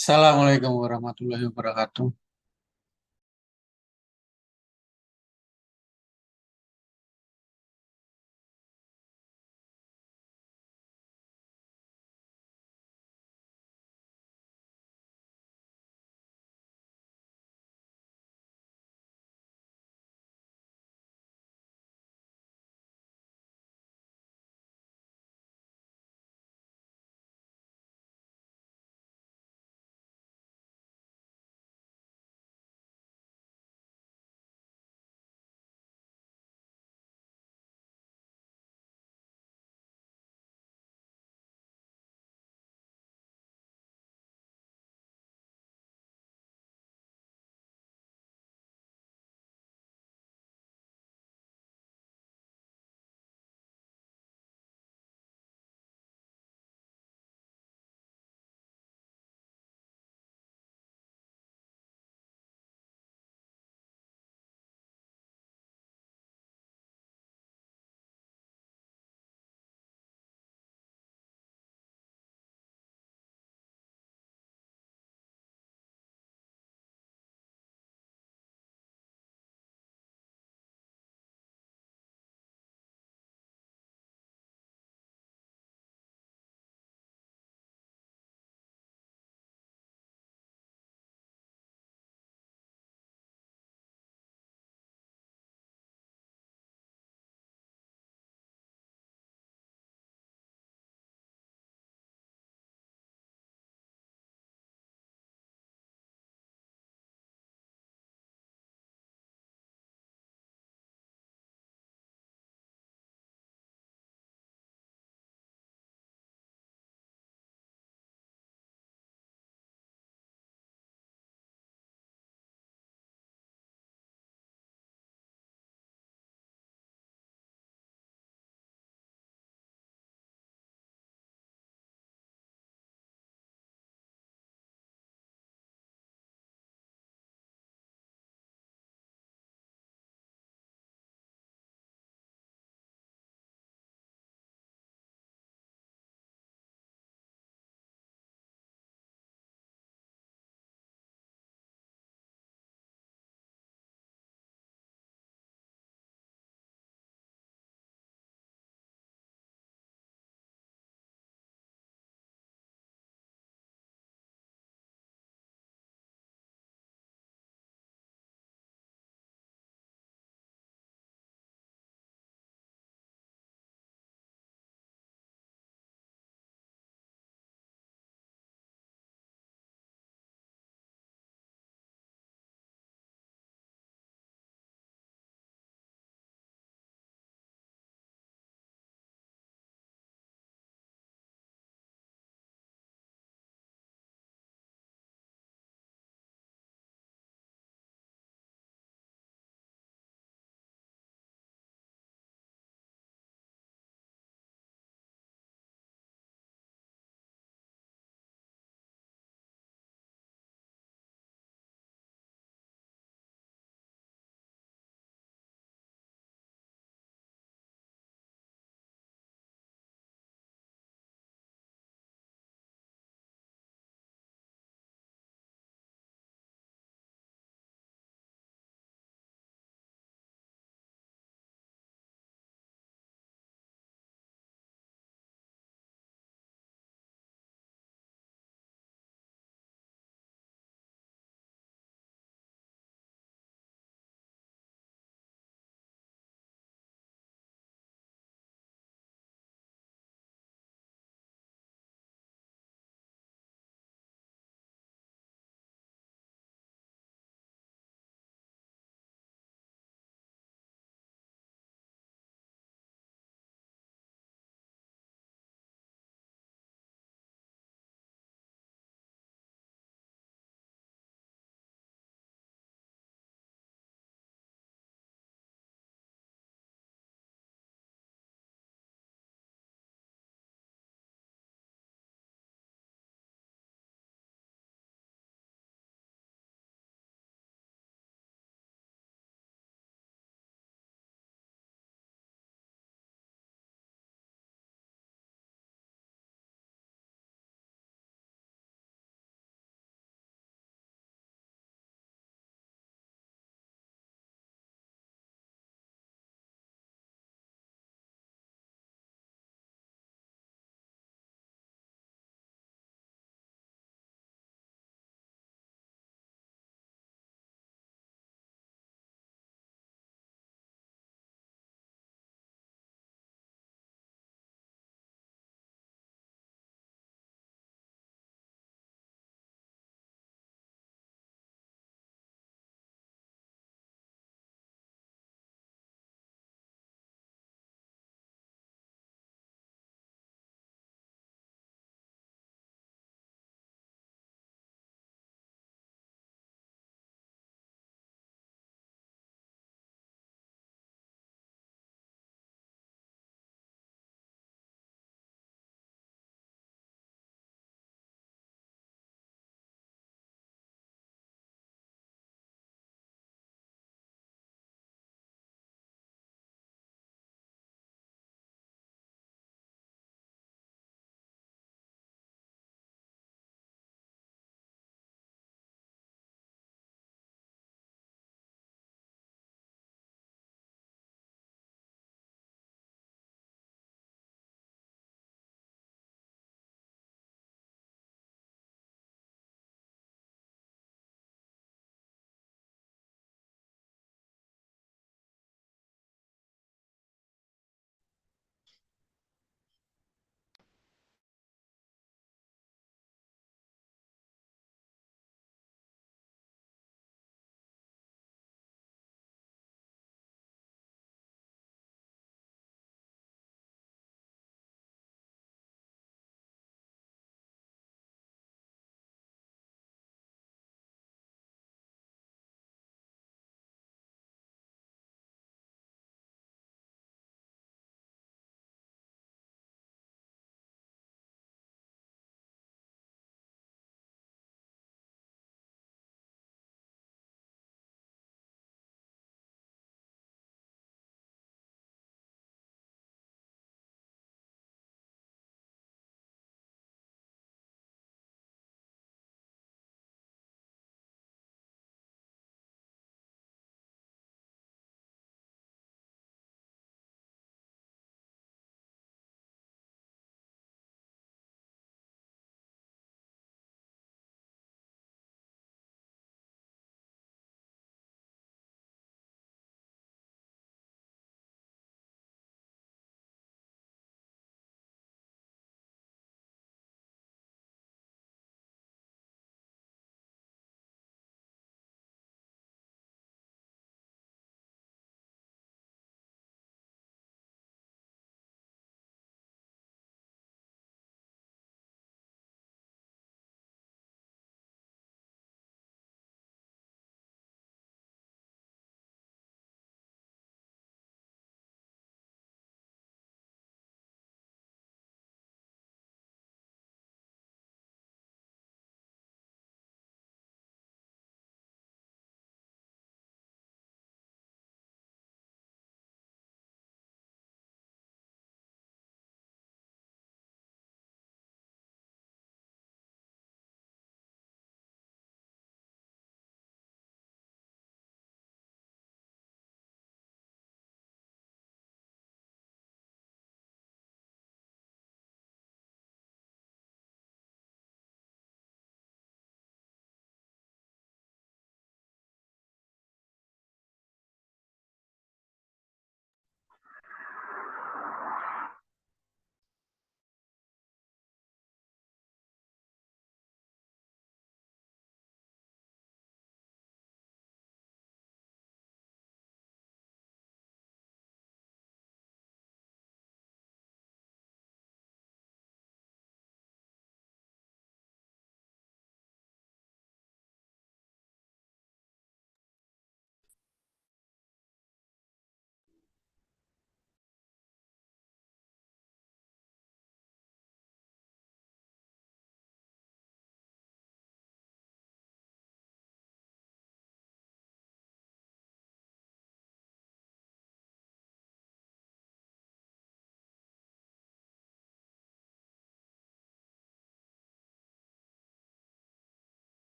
Assalamualaikum warahmatullahi wabarakatuh.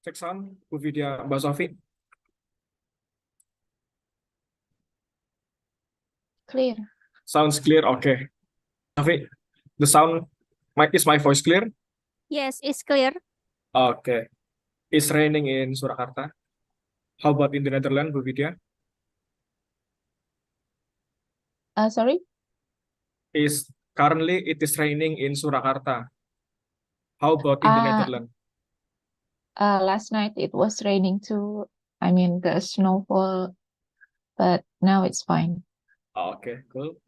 Cek sound, Bu Vidya, Mbak Sofi. Clear. Sounds clear, okay. Sofi, the sound, is my voice clear? Yes, it's clear. Okay. It's raining in Surakarta. How about in the Netherlands, Bu Vidya? Sorry. Is currently it is raining in Surakarta. How about in the Uh, Netherlands? Last night it was raining too. I mean, the snowfall, but now it's fine. Okay, cool.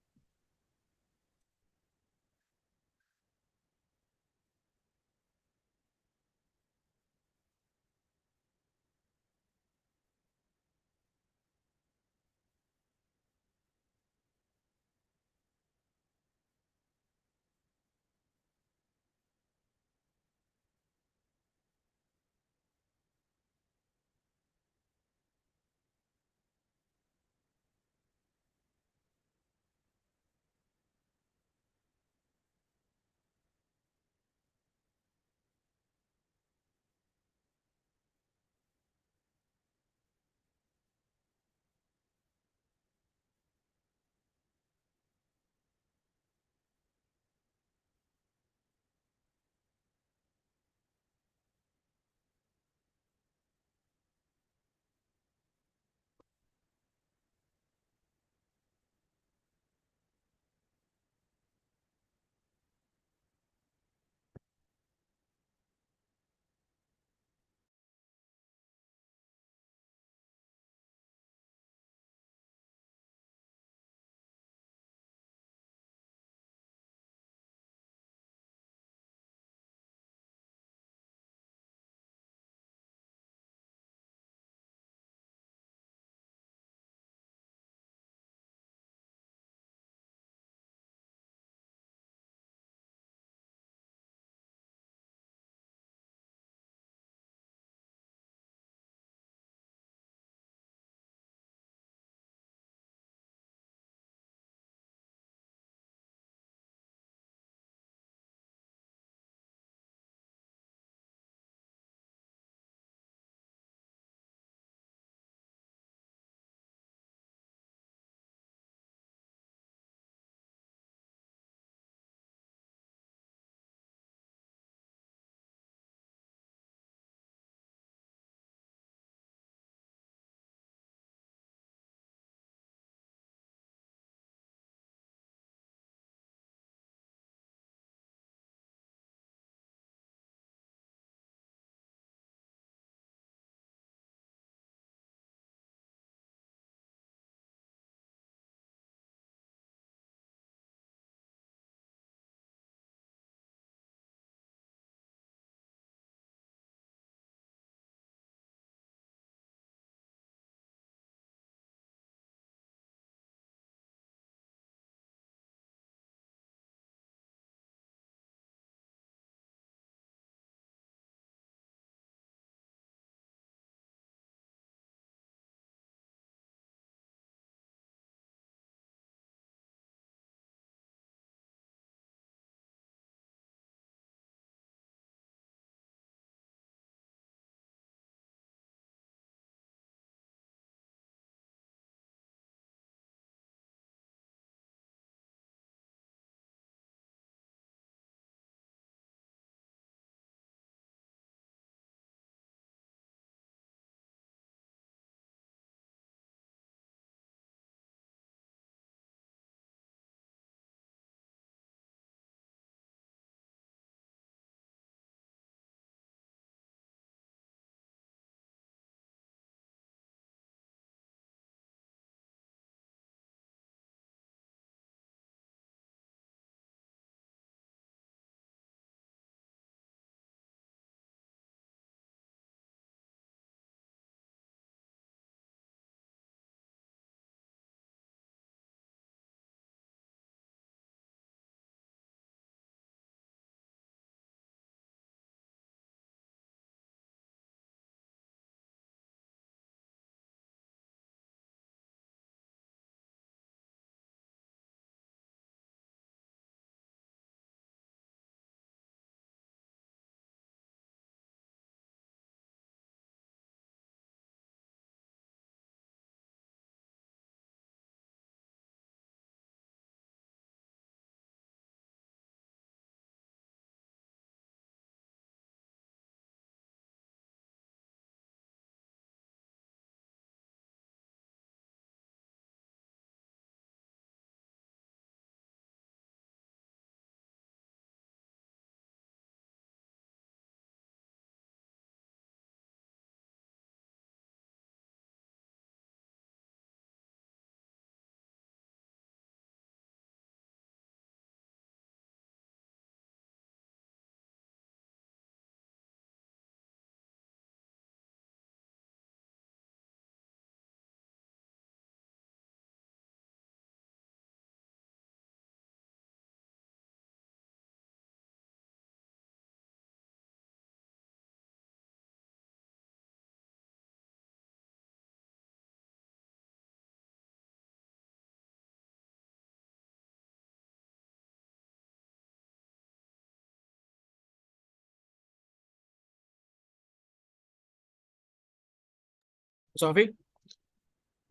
Sophie?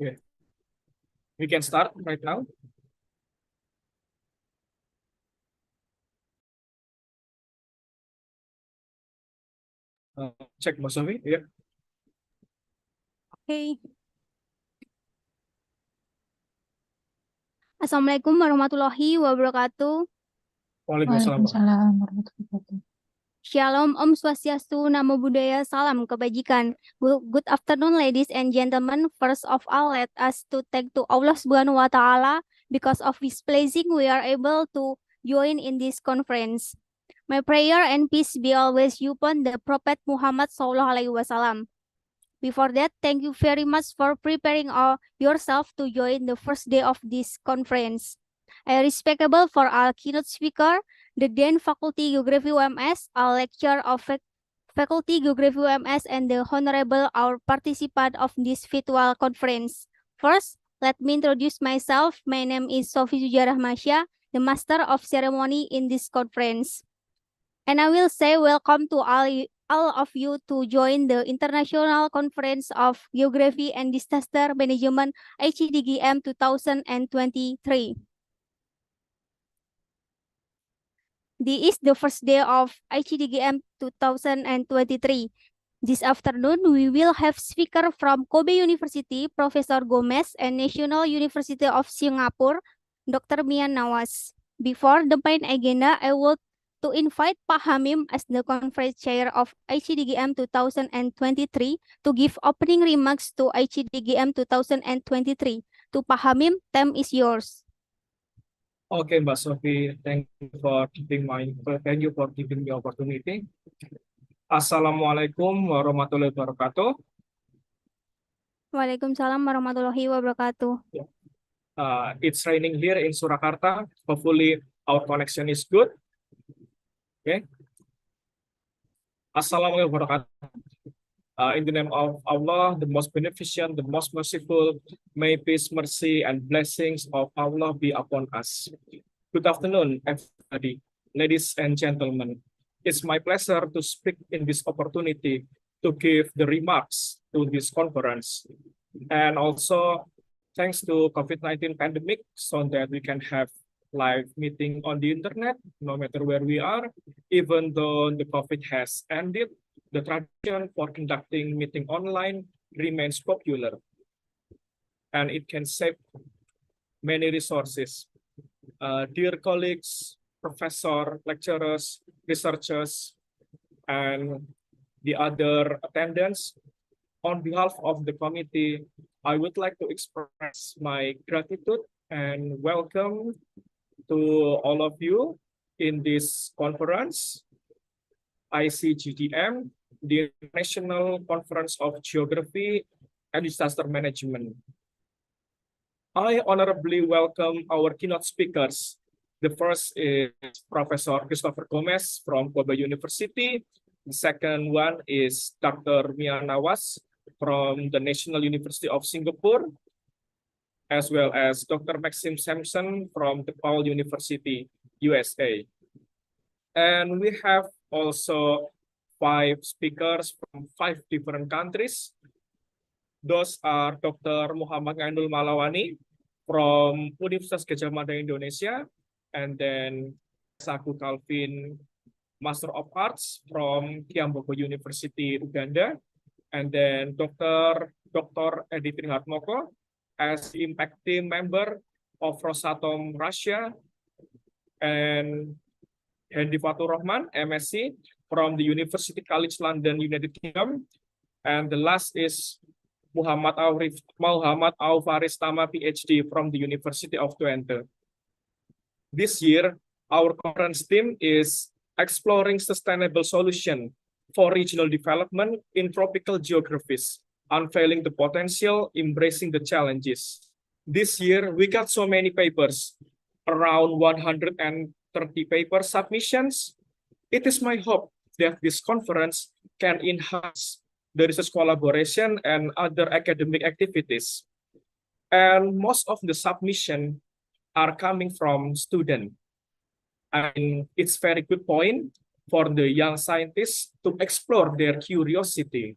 Yeah. We can start right now. Check Mbak Sophie. Yeah. Oke. Assalamualaikum warahmatullahi wabarakatuh. Waalaikumsalam. Waalaikumsalam warahmatullahi wabarakatuh. Shalom, Om Swastiastu, Namo Buddhaya, Salam Kebajikan. Good afternoon, ladies and gentlemen. First of all, let us to thank to Allah Subhanahu wa Ta'ala because of His blessing we are able to join in this conference. My prayer and peace be always upon the Prophet Muhammad Sallallahu Alaihi Wasallam. Before that, thank you very much for preparing yourself to join the first day of this conference. I respectable for our keynote speaker, the Dean Faculty Geography UMS, our lecturer of Faculty Geography UMS, and the Honorable our participant of this virtual conference. First, let me introduce myself. My name is Sophie Sujarah Masya, the Master of Ceremony in this conference. And I will say welcome to all of you to join the International Conference of Geography and Disaster Management ICGDM 2023. This is the first day of ICGDM 2023. This afternoon, we will have speaker from Kobe University, Professor Gomez, and National University of Singapore, Dr. Mian Nawas. Before the main agenda, I would to invite Pak Hamim as the conference chair of ICGDM 2023 to give opening remarks to ICGDM 2023. To Pak Hamim, time is yours. Okay, Mbak Sophie, thank you for giving me opportunity. Assalamualaikum warahmatullahi wabarakatuh. Waalaikumsalam warahmatullahi wabarakatuh. It's raining here in Surakarta. Hopefully our connection is good. Okay. Assalamualaikum warahmatullahi wabarakatuh. In the name of Allah, the most beneficent, the most merciful, may peace, mercy, and blessings of Allah be upon us. Good afternoon, everybody, ladies and gentlemen. It's my pleasure to speak in this opportunity to give the remarks to this conference. And also, thanks to COVID-19 pandemic, so that we can have live meeting on the internet, no matter where we are, even though the COVID has ended. The tradition for conducting meeting online remains popular, and it can save many resources. Dear colleagues, professors, lecturers, researchers, and the other attendants, on behalf of the committee, I would like to express my gratitude and welcome to all of you in this conference, ICGDM, the International Conference of Geography and Disaster Management. I honorably welcome our keynote speakers. The first is Professor Christopher Gomez from Kobe University. The second one is Dr. Mian Nawas from the National University of Singapore, as well as Dr. Maxim Sampson from DePaul University, USA. And we have also 5 speakers from 5 different countries. Those are Dr. Muhammad Ainul Malawani from Universitas Gadjah Mada Indonesia, and then Saku Calvin, Master of Arts from Kiambogo University, Uganda, and then Dr. Edith Hartmoko as Impact Team member of Rosatom Russia, and Hendy Fatur Rahman, MSc, from the University College London, United Kingdom. And the last is Muhammad Aufaris Tama, PhD, from the University of Twente. This year, our conference theme is Exploring Sustainable Solution for Regional Development in Tropical Geographies, Unveiling the Potential, Embracing the Challenges. This year, we got so many papers, around 130 paper submissions. It is my hope that this conference can enhance the research collaboration and other academic activities. And most of the submissions are coming from students. And it's very good point for the young scientists to explore their curiosity.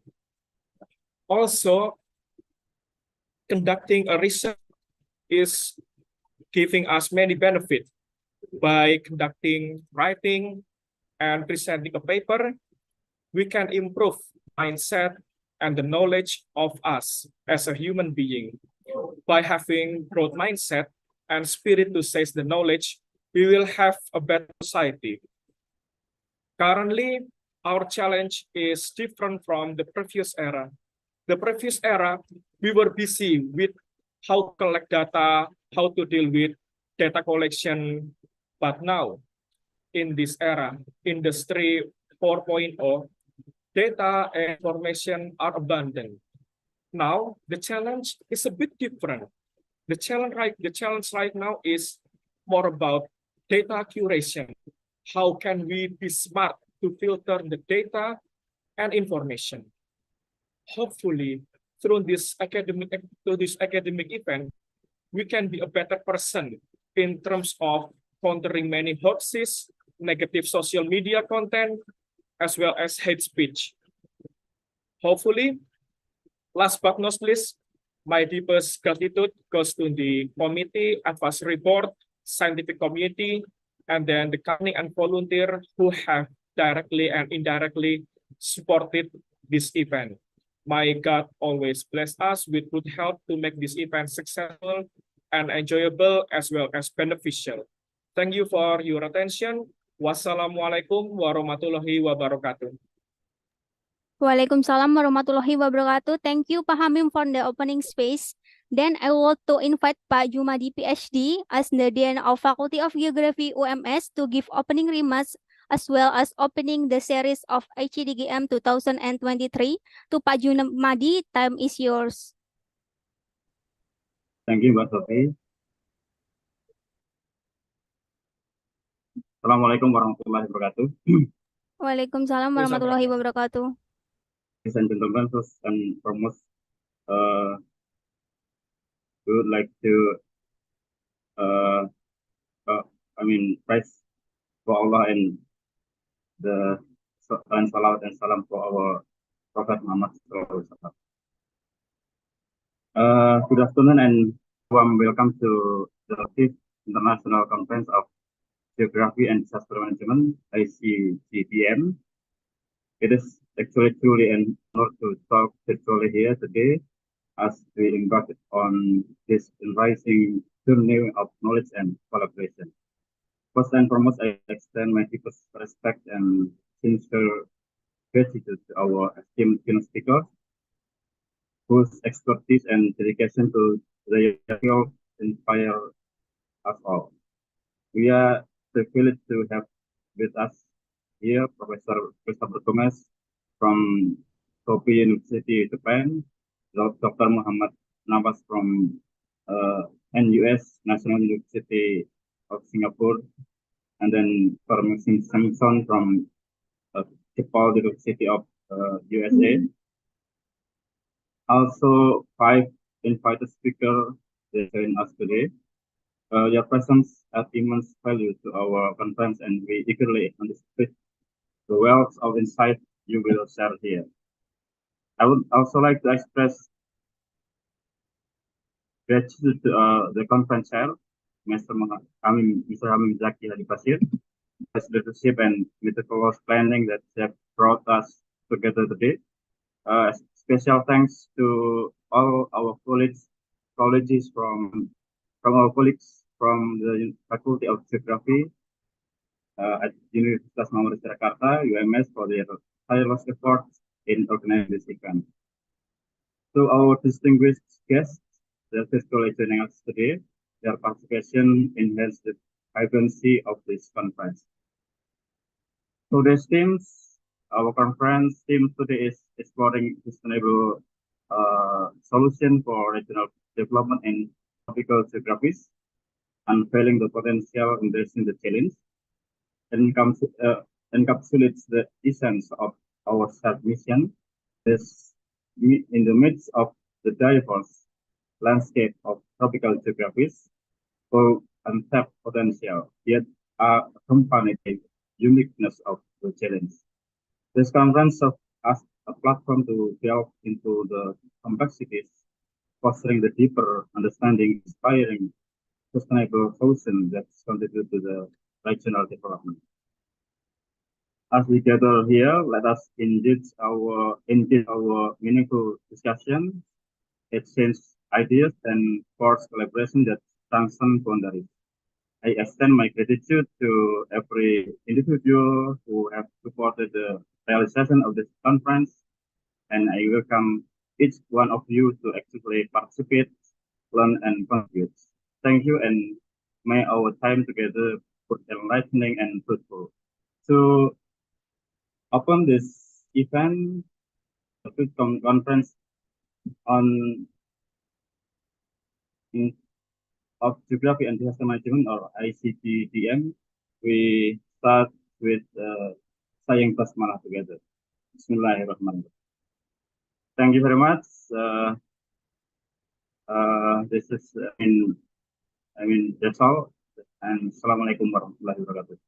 Also, conducting a research is giving us many benefits. By conducting writing and presenting a paper, we can improve mindset and the knowledge of us as a human being. By having growth mindset and spirit to seize the knowledge, we will have a better society. Currently, our challenge is different from the previous era. The previous era, we were busy with how to collect data, how to deal with data collection. But now, in this era, Industry 4.0, data and information are abundant. Now, the challenge is a bit different. The challenge right now is more about data curation. How can we be smart to filter the data and information? Hopefully, through this academic event, we can be a better person in terms of countering many hoaxes, negative social media content, as well as hate speech. Hopefully, last but not least, my deepest gratitude goes to the committee, advisory board, scientific community, and then the company and volunteer who have directly and indirectly supported this event. My God always bless us with good health to make this event successful and enjoyable as well as beneficial. Thank you for your attention. Wassalamualaikum warahmatullahi wabarakatuh. Waalaikumsalam warahmatullahi wabarakatuh. Thank you, Pak Hamim, for the opening space. Then I want to invite Pak Jumadi PhD as the Dean of Faculty of Geography UMS to give opening remarks as well as opening the series of ICGDM 2023. To Pak Jumadi, time is yours. Thank you, Mbak Sofi. Assalamualaikum warahmatullahi wabarakatuh. Waalaikumsalam warahmatullahi wabarakatuh. Ladies and gentlemen, first and foremost, we would like to, praise for Allah and salawat and salam for our Prophet Muhammad sallallahu alaihi wasallam. Good afternoon and warm welcome to the 5th International Conference of Geography and Disaster Management, ICGDM. It is actually truly an honor to talk virtually here today as we embark on this enriching journey of knowledge and collaboration. First and foremost, I extend my deepest respect and sincere gratitude to our esteemed keynote speakers, whose expertise and dedication to the field inspire us all. We are privileged to have with us here Professor Christopher Gomez from Tokyo University, Japan, Dr. Muhammad Nawaz from NUS, National University of Singapore, and then Dr. Simpson from DePaul University of USA. Also, 5 invited speakers that join us today. Your presence adds immense value to our conference, and we eagerly anticipate the wealth of insight you will share here. I would also like to express gratitude to the conference chair, Mr. Hamim Zaki Hadi Basir, his leadership and meticulous planning that have brought us together today. Special thanks to all our colleagues from the Faculty of Geography at Universitas Muhammadiyah Jakarta, UMS, for their tireless efforts in organizing this event. To our distinguished guests that physically joining us today, their participation enhanced the vibrancy of this conference. Today's themes, our conference theme today is exploring sustainable solution for regional development in tropical geographies, unveiling the potential, embracing the challenge, and encapsulates the essence of our submission. This in the midst of the diverse landscape of tropical geographies, full untapped potential, yet are accompanied by uniqueness of the challenge. This conference serves as a platform to delve into the complexities fostering the deeper understanding, inspiring sustainable solutions that contribute to the regional development. As we gather here, let us engage our meaningful discussion, exchange ideas, and force collaboration that transcend boundaries. I extend my gratitude to every individual who have supported the realization of this conference, and I welcome each one of you to actively participate, learn, and contribute. Thank you, and may our time together be enlightening and fruitful. To open this event, the conference on of Geography and Disaster Management, or ICGDM, we start with saying basmalah together. Bismillahirrahmanirrahim. Thank you very much. This is that's all. And Assalamualaikum warahmatullahi wabarakatuh.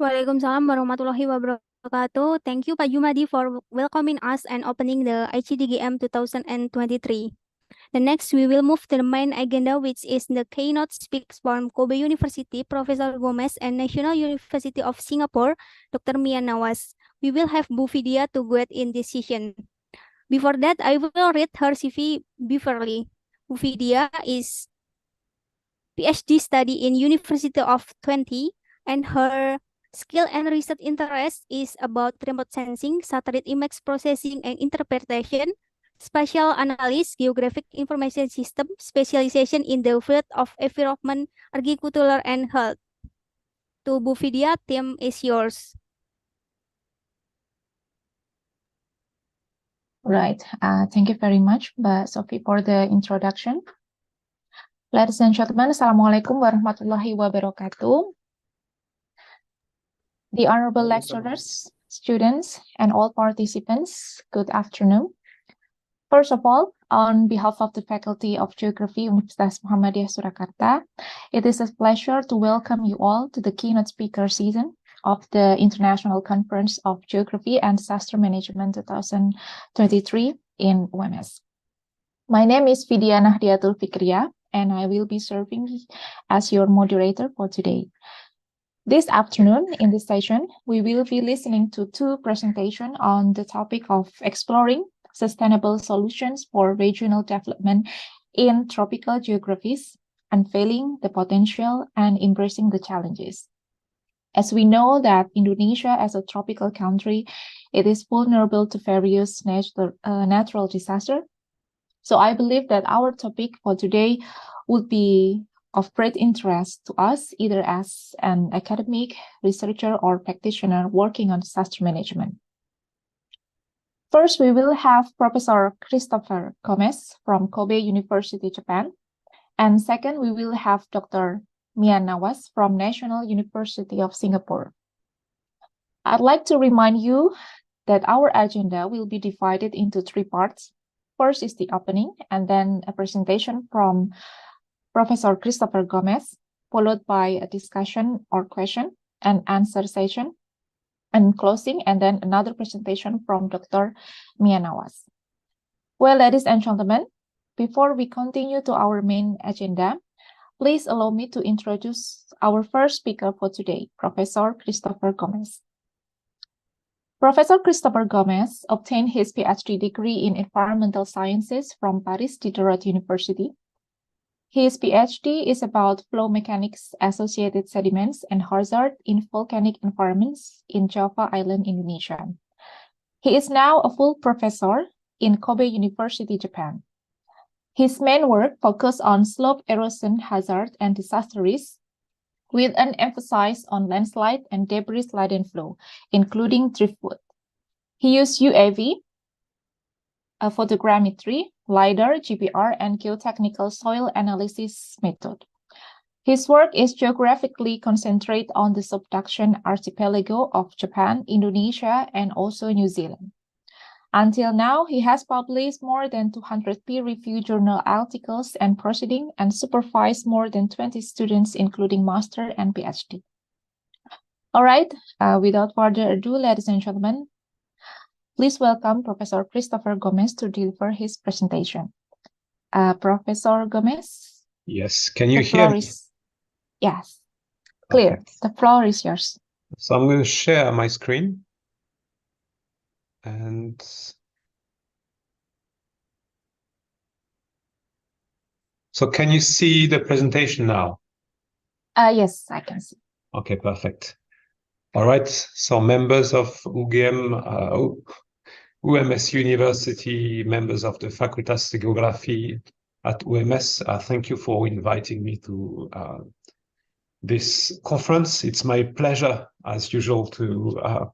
Waalaikumsalam warahmatullahi wabarakatuh. Thank you, Pak Jumadi, for welcoming us and opening the ICGDM 2023. The next, we will move to the main agenda, which is the keynote speaks from Kobe University, Professor Gomez, and National University of Singapore, Dr. Mia Nawas. We will have Bu Vidya to guide in this session. Before that, I will read her CV briefly. Bu Vidya is PhD study in University of Twente, and her skill and research interest is about remote sensing, satellite image processing and interpretation, spatial analysis, geographic information system, specialization in the field of environment, agriculture, and health. To Bu Vidya, team is yours. Right. Thank you very much, Mbak Sophie, for the introduction. Ladies and gentlemen, Assalamualaikum warahmatullahi wabarakatuh. The honorable lecturers, students, and all participants, good afternoon. First of all, on behalf of the Faculty of Geography, Universitas Muhammadiyah Surakarta, it is a pleasure to welcome you all to the keynote speaker season of the International Conference of Geography and Disaster Management 2023 in UMS. My name is Vidya Nahdiatul Fikriya, and I will be serving as your moderator for today. This afternoon, in this session, we will be listening to two presentations on the topic of exploring sustainable solutions for regional development in tropical geographies, unveiling the potential and embracing the challenges. As we know that Indonesia, as a tropical country, it is vulnerable to various natural disasters. So I believe that our topic for today would be of great interest to us, either as an academic, researcher, or practitioner working on disaster management. First, we will have Professor Christopher Gomez from Kobe University, Japan. And second, we will have Dr. Mia Nawas from National University of Singapore. I'd like to remind you that our agenda will be divided into three parts. First is the opening, and then a presentation from Professor Christopher Gomez, followed by a discussion or question and answer session, and closing, and then another presentation from Dr. Mia Nawas. Well, ladies and gentlemen, before we continue to our main agenda, please allow me to introduce our first speaker for today, Professor Christopher Gomez. Professor Christopher Gomez obtained his PhD degree in environmental sciences from Paris Diderot University. His PhD is about flow mechanics, associated sediments, and hazard in volcanic environments in Java Island, Indonesia. He is now a full professor in Kobe University, Japan. His main work focuses on slope erosion hazard and disaster risk, with an emphasis on landslide and debris-laden flow, including driftwood. He used UAV, photogrammetry, LiDAR, GPR, and geotechnical soil analysis method. His work is geographically concentrated on the subduction archipelago of Japan, Indonesia, and also New Zealand. Until now, he has published more than 200 peer-reviewed journal articles and proceedings and supervised more than 20 students, including master and PhD. All right, without further ado, ladies and gentlemen, please welcome Professor Christopher Gomez to deliver his presentation. Professor Gomez, Yes, can you the hear floor me? is, yes, clear. Perfect. The floor is yours. So I'm going to share my screen. And so can you see the presentation now? Yes, I can see. Okay, perfect. All right, so members of UMS University, members of the Facultas de Geography at UMS, thank you for inviting me to this conference. It's my pleasure, as usual, to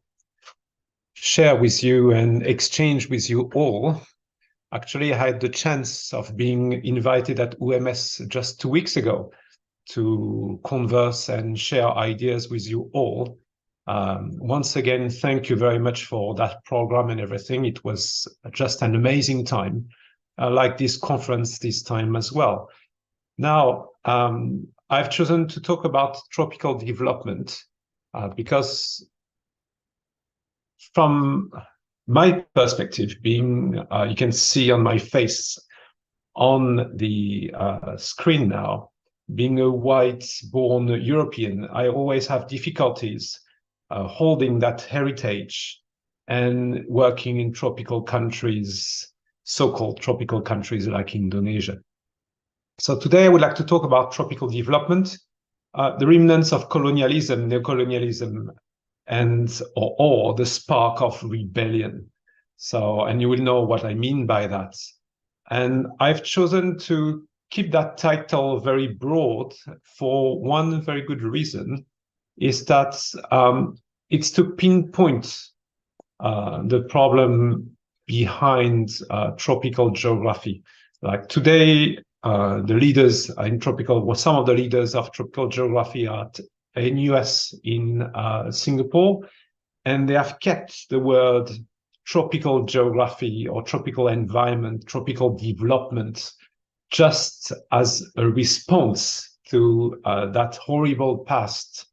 share with you and exchange with you all. Actually, I had the chance of being invited at UMS just 2 weeks ago to converse and share ideas with you all. Once again, thank you very much for that program and everything. It was just an amazing time, like this conference this time as well. Now, I've chosen to talk about tropical development because from my perspective, being, you can see on my face on the screen now, being a white-born European, I always have difficulties holding that heritage and working in tropical countries, so-called tropical countries like Indonesia. So today I would like to talk about tropical development, the remnants of colonialism, neocolonialism, and or the spark of rebellion. So, and you will know what I mean by that. And I've chosen to keep that title very broad for one very good reason, is that it's to pinpoint the problem behind tropical geography. Like today, the leaders in tropical, well, some of the leaders of tropical geography are in US, in Singapore, and they have kept the word tropical geography or tropical environment, tropical development, just as a response to that horrible past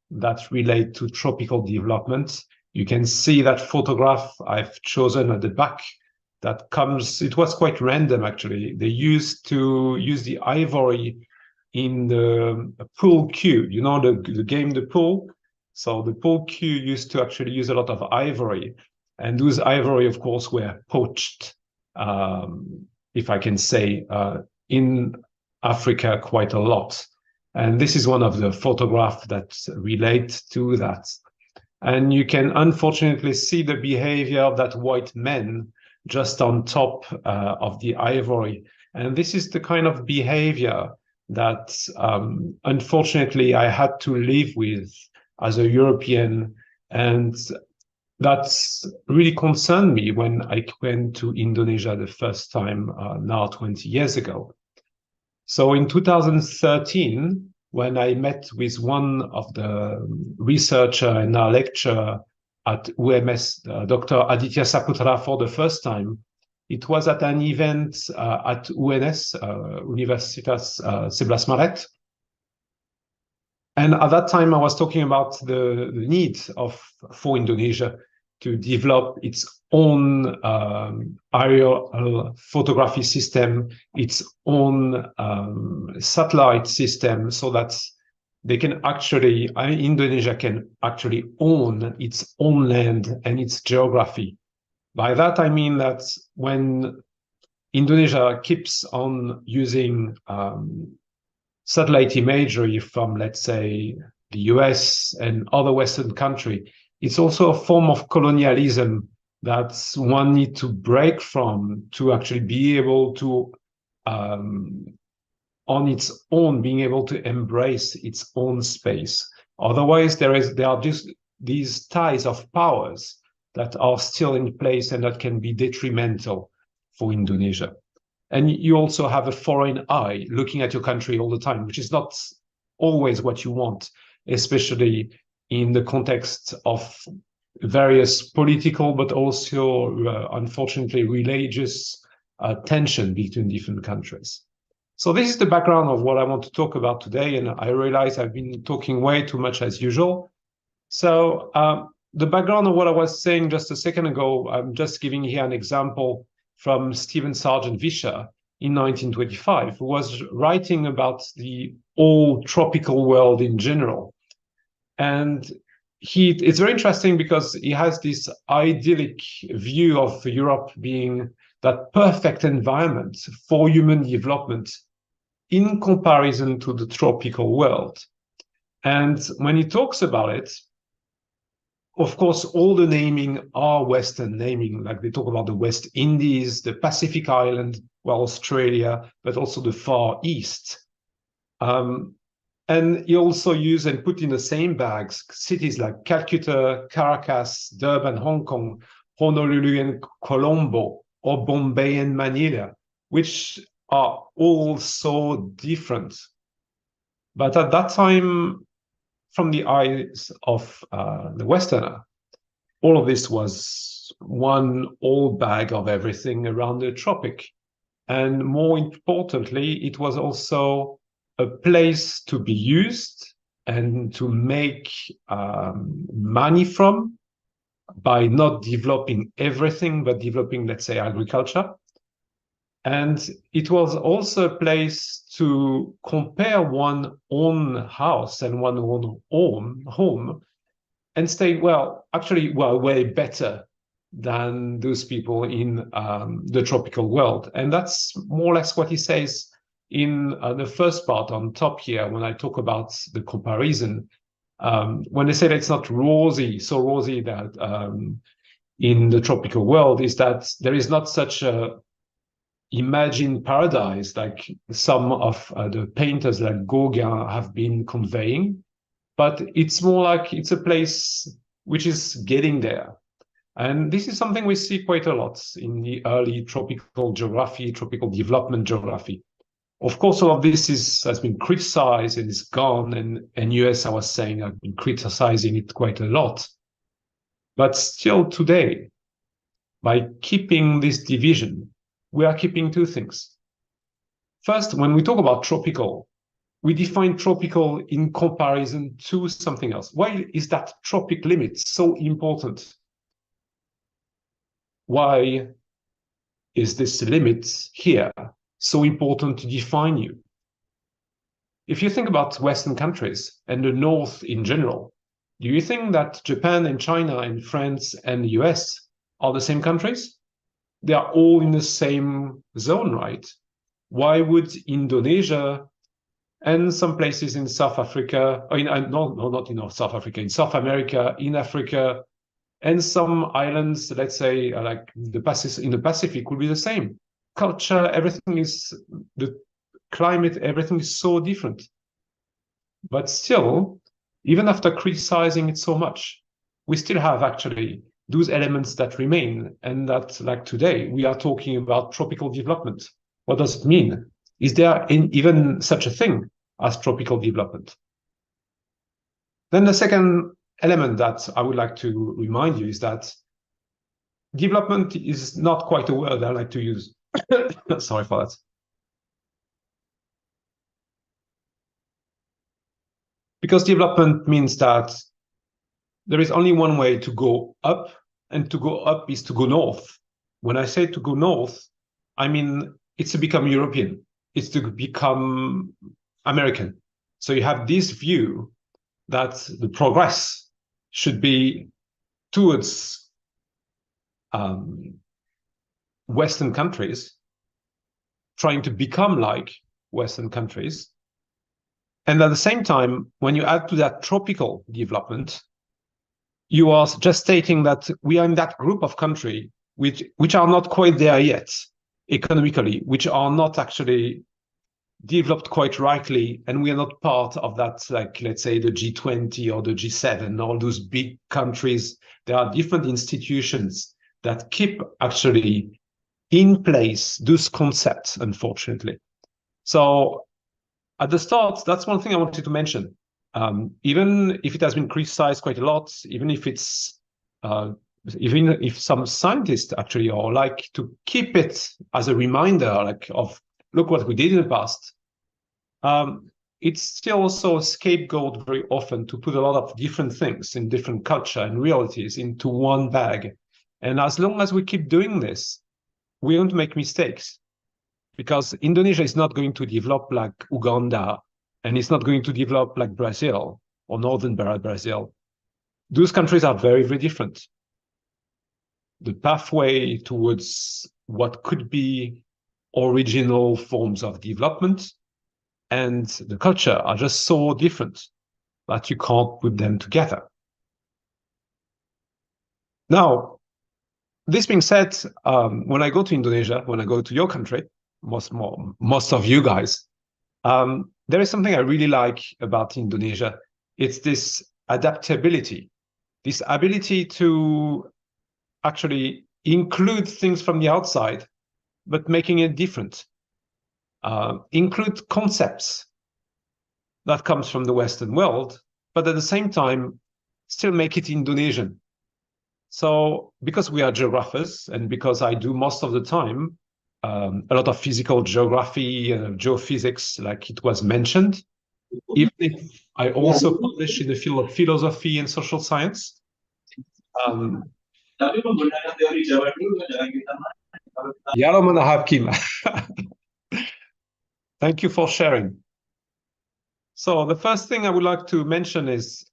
that relate to tropical development. You can see that photograph I've chosen at the back that comes, it was quite random actually. They used to use the ivory in the pool cue, you know, the game, the pool. So the pool cue used to actually use a lot of ivory. And those ivory, of course, were poached, if I can say, in Africa quite a lot. And this is one of the photographs that relate to that. And you can unfortunately see the behavior of that white man just on top of the ivory. And this is the kind of behavior that unfortunately I had to live with as a European, and that's really concerned me when I went to Indonesia the first time, now 20 years ago. So in 2013, when I met with one of the researcher in our lecture at UMS, Dr. Aditya Saputra, for the first time, it was at an event at UNS, Universitas 11 Maret. And at that time, I was talking about the need for Indonesia to develop its own aerial photography system, its own satellite system, so that they can actually, Indonesia can actually own its own land and its geography. By that, I mean that when Indonesia keeps on using satellite imagery from, let's say, the US and other Western countries, it's also a form of colonialism that one needs to break from to actually be able to, on its own, being able to embrace its own space. Otherwise, there are just these ties of powers that are still in place and that can be detrimental for Indonesia. And you also have a foreign eye looking at your country all the time, which is not always what you want, especially in the context of various political, but also, unfortunately, religious tension between different countries. So this is the background of what I want to talk about today, and I realize I've been talking way too much as usual. So the background of what I was saying just a second ago, I'm just giving here an example from Stephen Sargent Vischer, in 1925, who was writing about the whole tropical world in general. And it's very interesting because he has this idyllic view of Europe being that perfect environment for human development in comparison to the tropical world. And when he talks about it, of course, all the naming are Western naming, like they talk about the West Indies, the Pacific Island, well, Australia, but also the Far East. And he also used and put in the same bags cities like Calcutta, Caracas, Durban, Hong Kong, Honolulu and Colombo, or Bombay and Manila, which are all so different. But at that time, from the eyes of the Westerner, all of this was one old bag of everything around the tropic. And more importantly, it was also a place to be used and to make money from by not developing everything, but developing, let's say, agriculture. And it was also a place to compare one own house and one own home and say, well, actually, we're way better than those people in the tropical world. And that's more or less what he says in the first part on top here, when I talk about the comparison. When they say that it's not rosy, so rosy that in the tropical world, is that there is not such a imagined paradise like some of the painters like Gauguin have been conveying, but it's more like it's a place which is getting there. And this is something we see quite a lot in the early tropical geography, tropical development geography. Of course, all of this has been criticized and is gone, and US, I was saying, I've been criticizing it quite a lot. But still today, by keeping this division, we are keeping two things. First, when we talk about tropical, we define tropical in comparison to something else. Why is that tropic limit so important? Why is this limit here so important to define you? If you think about Western countries and the North in general, do you think that Japan and China and France and the US are the same countries? They are all in the same zone, right? Why would Indonesia and some places in South Africa, not in South Africa, in South America, in Africa, and some islands, let's say like in the Pacific, would be the same? Culture, everything is, the climate, everything is so different. But still, even after criticizing it so much, we still have actually those elements that remain, and that, like today, we are talking about tropical development. What does it mean? Is there even such a thing as tropical development? Then the second element that I would like to remind you is that development is not quite a word I like to use. Sorry for that. Because development means that there is only one way to go up, and to go up is to go north. When I say to go north, I mean it's to become European, it's to become American. So you have this view that the progress should be towards Western countries, trying to become like Western countries. And at the same time, when you add to that tropical development, you are just stating that we are in that group of countries which are not quite there yet economically, which are not actually developed quite rightly, and we are not part of that, like, let's say, the G20 or the G7, all those big countries. There are different institutions that keep actually in place those concepts, unfortunately. So at the start, that's one thing I wanted to mention. Even if it has been criticized quite a lot, even if some scientists actually are like to keep it as a reminder, like of look what we did in the past, it's still also a scapegoat very often to put a lot of different things in different culture and realities into one bag. And as long as we keep doing this, we're going to make mistakes. because Indonesia is not going to develop like Uganda, and it's not going to develop like Brazil or northern Brazil. Those countries are very, very different. The pathway towards what could be original forms of development and the culture are just so different that you can't put them together. Now, this being said, when I go to Indonesia, when I go to your country, most of you guys, there is something I really like about Indonesia. It's this adaptability, this ability to actually include things from the outside, but making it different. Include concepts that comes from the Western world, but at the same time, still make it Indonesian. So because we are geographers and because I do most of the time a lot of physical geography, geophysics, like it was mentioned, even if I also publish in the field of philosophy and social science. Tapi menggunakan teori Jawa dulu, jangan kita Yalaman Hakim. Thank you for sharing. So the first thing I would like to mention is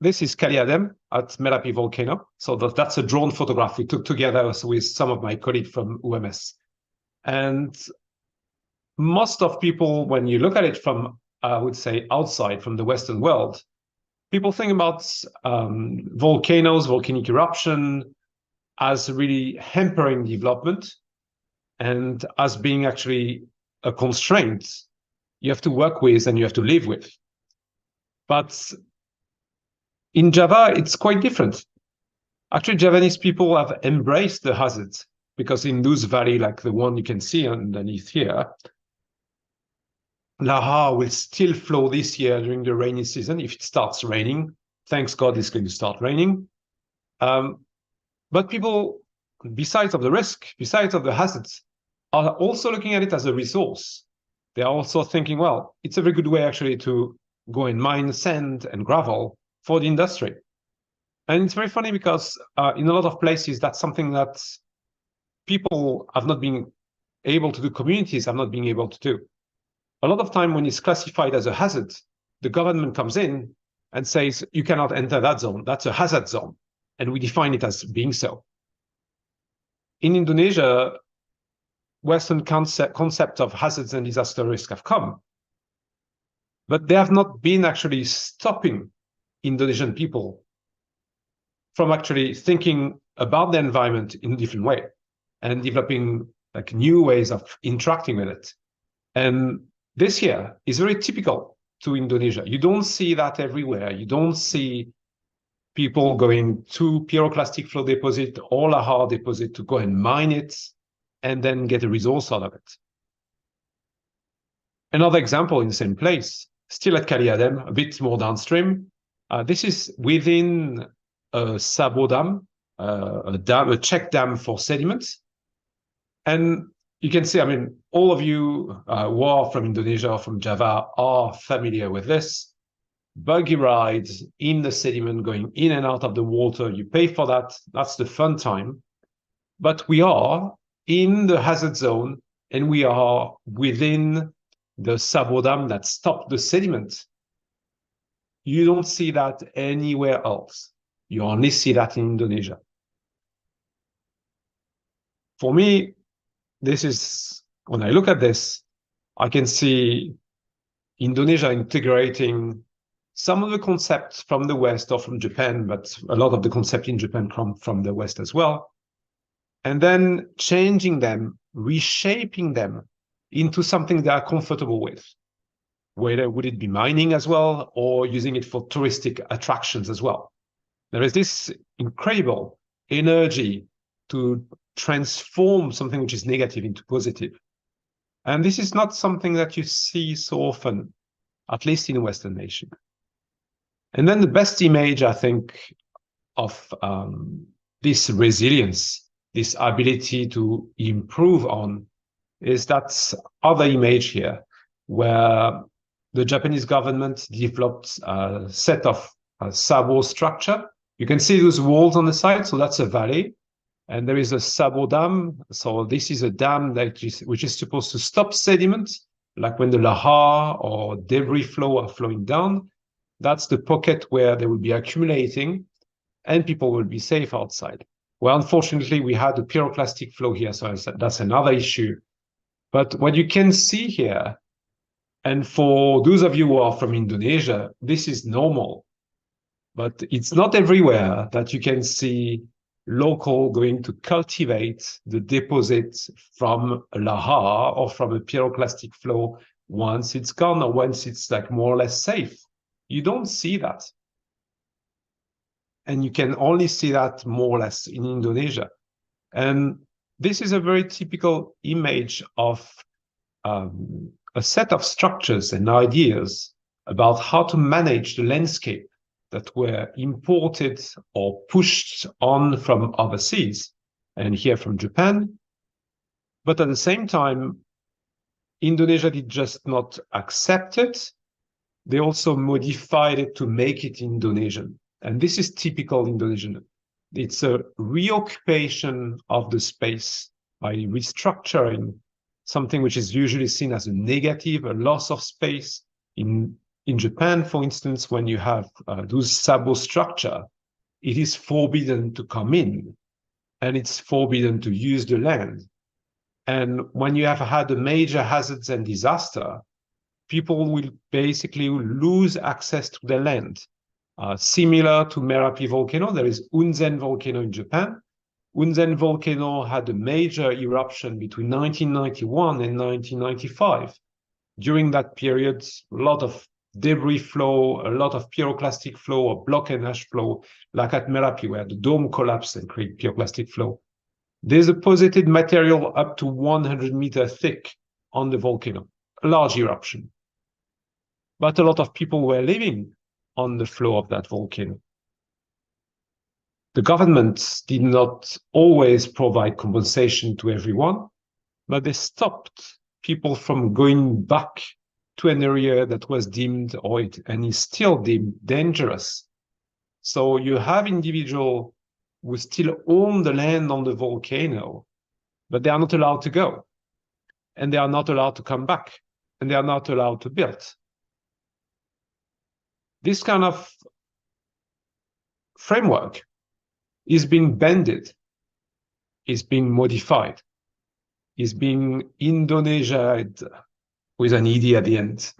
this is ICGDM at Merapi volcano. So that's a drone photograph we took together with some of my colleagues from UMS. And most of people, when you look at it from, I would say, outside from the Western world, people think about volcanoes, volcanic eruption as really hampering development and as being actually a constraint you have to work with and you have to live with. But in Java, it's quite different. Actually, Javanese people have embraced the hazards because in those valleys, like the one you can see underneath here, Laha will still flow this year during the rainy season if it starts raining. Thanks God it's going to start raining. But people, besides of the risk, besides of the hazards, are also looking at it as a resource. They are also thinking, well, it's a very good way actually to go and mine sand and gravel for the industry. And it's very funny because in a lot of places, that's something that people have not been able to do, communities have not been able to do. A lot of time when it's classified as a hazard, the government comes in and says, you cannot enter that zone. That's a hazard zone. And we define it as being so. In Indonesia, Western concept of hazards and disaster risk have come, but they have not been actually stopping Indonesian people from actually thinking about the environment in a different way and developing like new ways of interacting with it. And this here is very typical to Indonesia. You don't see that everywhere. You don't see people going to pyroclastic flow deposit or Lahar deposit to go and mine it and then get a resource out of it. Another example in the same place, still at ICGDM, a bit more downstream. This is within a Sabo dam, a check dam for sediments. And you can see, I mean, all of you who are from Indonesia or from Java are familiar with this. Buggy rides in the sediment, going in and out of the water. You pay for that. That's the fun time. But we are in the hazard zone and we are within the Sabo dam that stopped the sediment. You don't see that anywhere else. You only see that in Indonesia. For me, this is, when I look at this, I can see Indonesia integrating some of the concepts from the West or from Japan, but a lot of the concepts in Japan come from the West as well. And then changing them, reshaping them into something they are comfortable with. Whether would it be mining as well, or using it for touristic attractions as well. There is this incredible energy to transform something which is negative into positive. And this is not something that you see so often, at least in a Western nation. And then the best image, I think, of this resilience, this ability to improve on, is that other image here, where the Japanese government developed a set of Sabo structure. You can see those walls on the side, so that's a valley. And there is a Sabo Dam. So this is a dam which is supposed to stop sediment, like when the lahar or debris flow are flowing down. That's the pocket where they will be accumulating and people will be safe outside. Well, unfortunately, we had a pyroclastic flow here, so that's another issue. But what you can see here, and for those of you who are from Indonesia, this is normal. But it's not everywhere that you can see local going to cultivate the deposit from a lahar or from a pyroclastic flow once it's gone or once it's like more or less safe. You don't see that. And you can only see that more or less in Indonesia. And this is a very typical image of a set of structures and ideas about how to manage the landscape that were imported or pushed on from overseas, and here from Japan. But at the same time, Indonesia did just not accept it, they also modified it to make it Indonesian. And this is typical Indonesian. It's a reoccupation of the space by restructuring something which is usually seen as a negative, a loss of space. In Japan, for instance, when you have those Sabo structure, it is forbidden to come in and it's forbidden to use the land. And when you have had a major hazards and disaster, people will basically lose access to the land. Similar to Merapi volcano, there is Unzen volcano in Japan. Unzen volcano had a major eruption between 1991 and 1995. During that period, a lot of debris flow, a lot of pyroclastic flow or block and ash flow, like at Merapi, where the dome collapsed and created pyroclastic flow. There's deposited material up to 100 meters thick on the volcano, a large eruption. But a lot of people were living on the floor of that volcano. The government did not always provide compensation to everyone, but they stopped people from going back to an area that was deemed, and is still deemed, dangerous. So you have individuals who still own the land on the volcano, but they are not allowed to go, and they are not allowed to come back, and they are not allowed to build. This kind of framework is being bended, is being modified, is being Indonesiaed with an ED at the end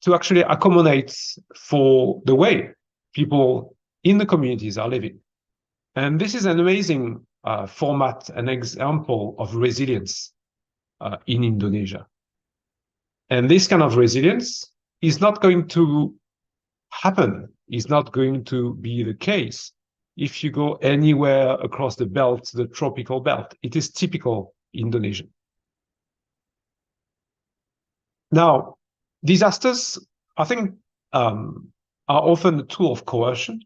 to actually accommodate for the way people in the communities are living. And this is an amazing format, an example of resilience in Indonesia. And this kind of resilience is not going to happen, is not going to be the case if you go anywhere across the belt, the tropical belt. It is typical Indonesian. Now, disasters, I think, are often a tool of coercion,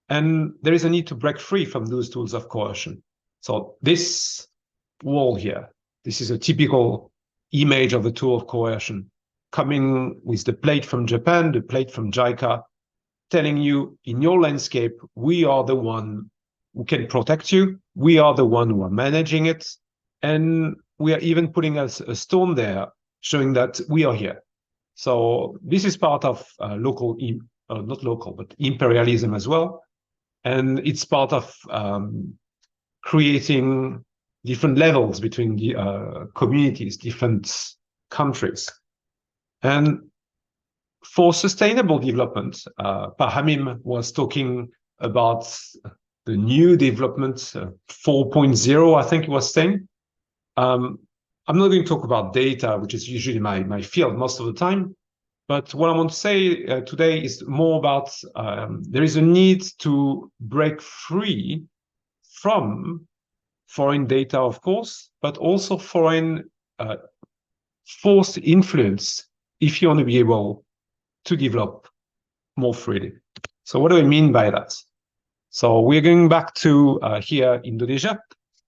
and there is a need to break free from those tools of coercion. So this wall here, this is a typical image of a tool of coercion, coming with the plate from Japan, the plate from JICA, telling you, in your landscape, we are the one who can protect you, we are the one who are managing it, and we are even putting a stone there, showing that we are here. So this is part of local, not local, but imperialism as well. And it's part of creating different levels between the communities, different countries. And for sustainable development, Pahamim was talking about the new development 4.0, I think he was saying. I'm not going to talk about data, which is usually my field most of the time. But what I want to say today is more about there is a need to break free from foreign data, of course, but also foreign forced influence if you want to be able to develop more freely. So what do I mean by that? So we're going back to here, Indonesia.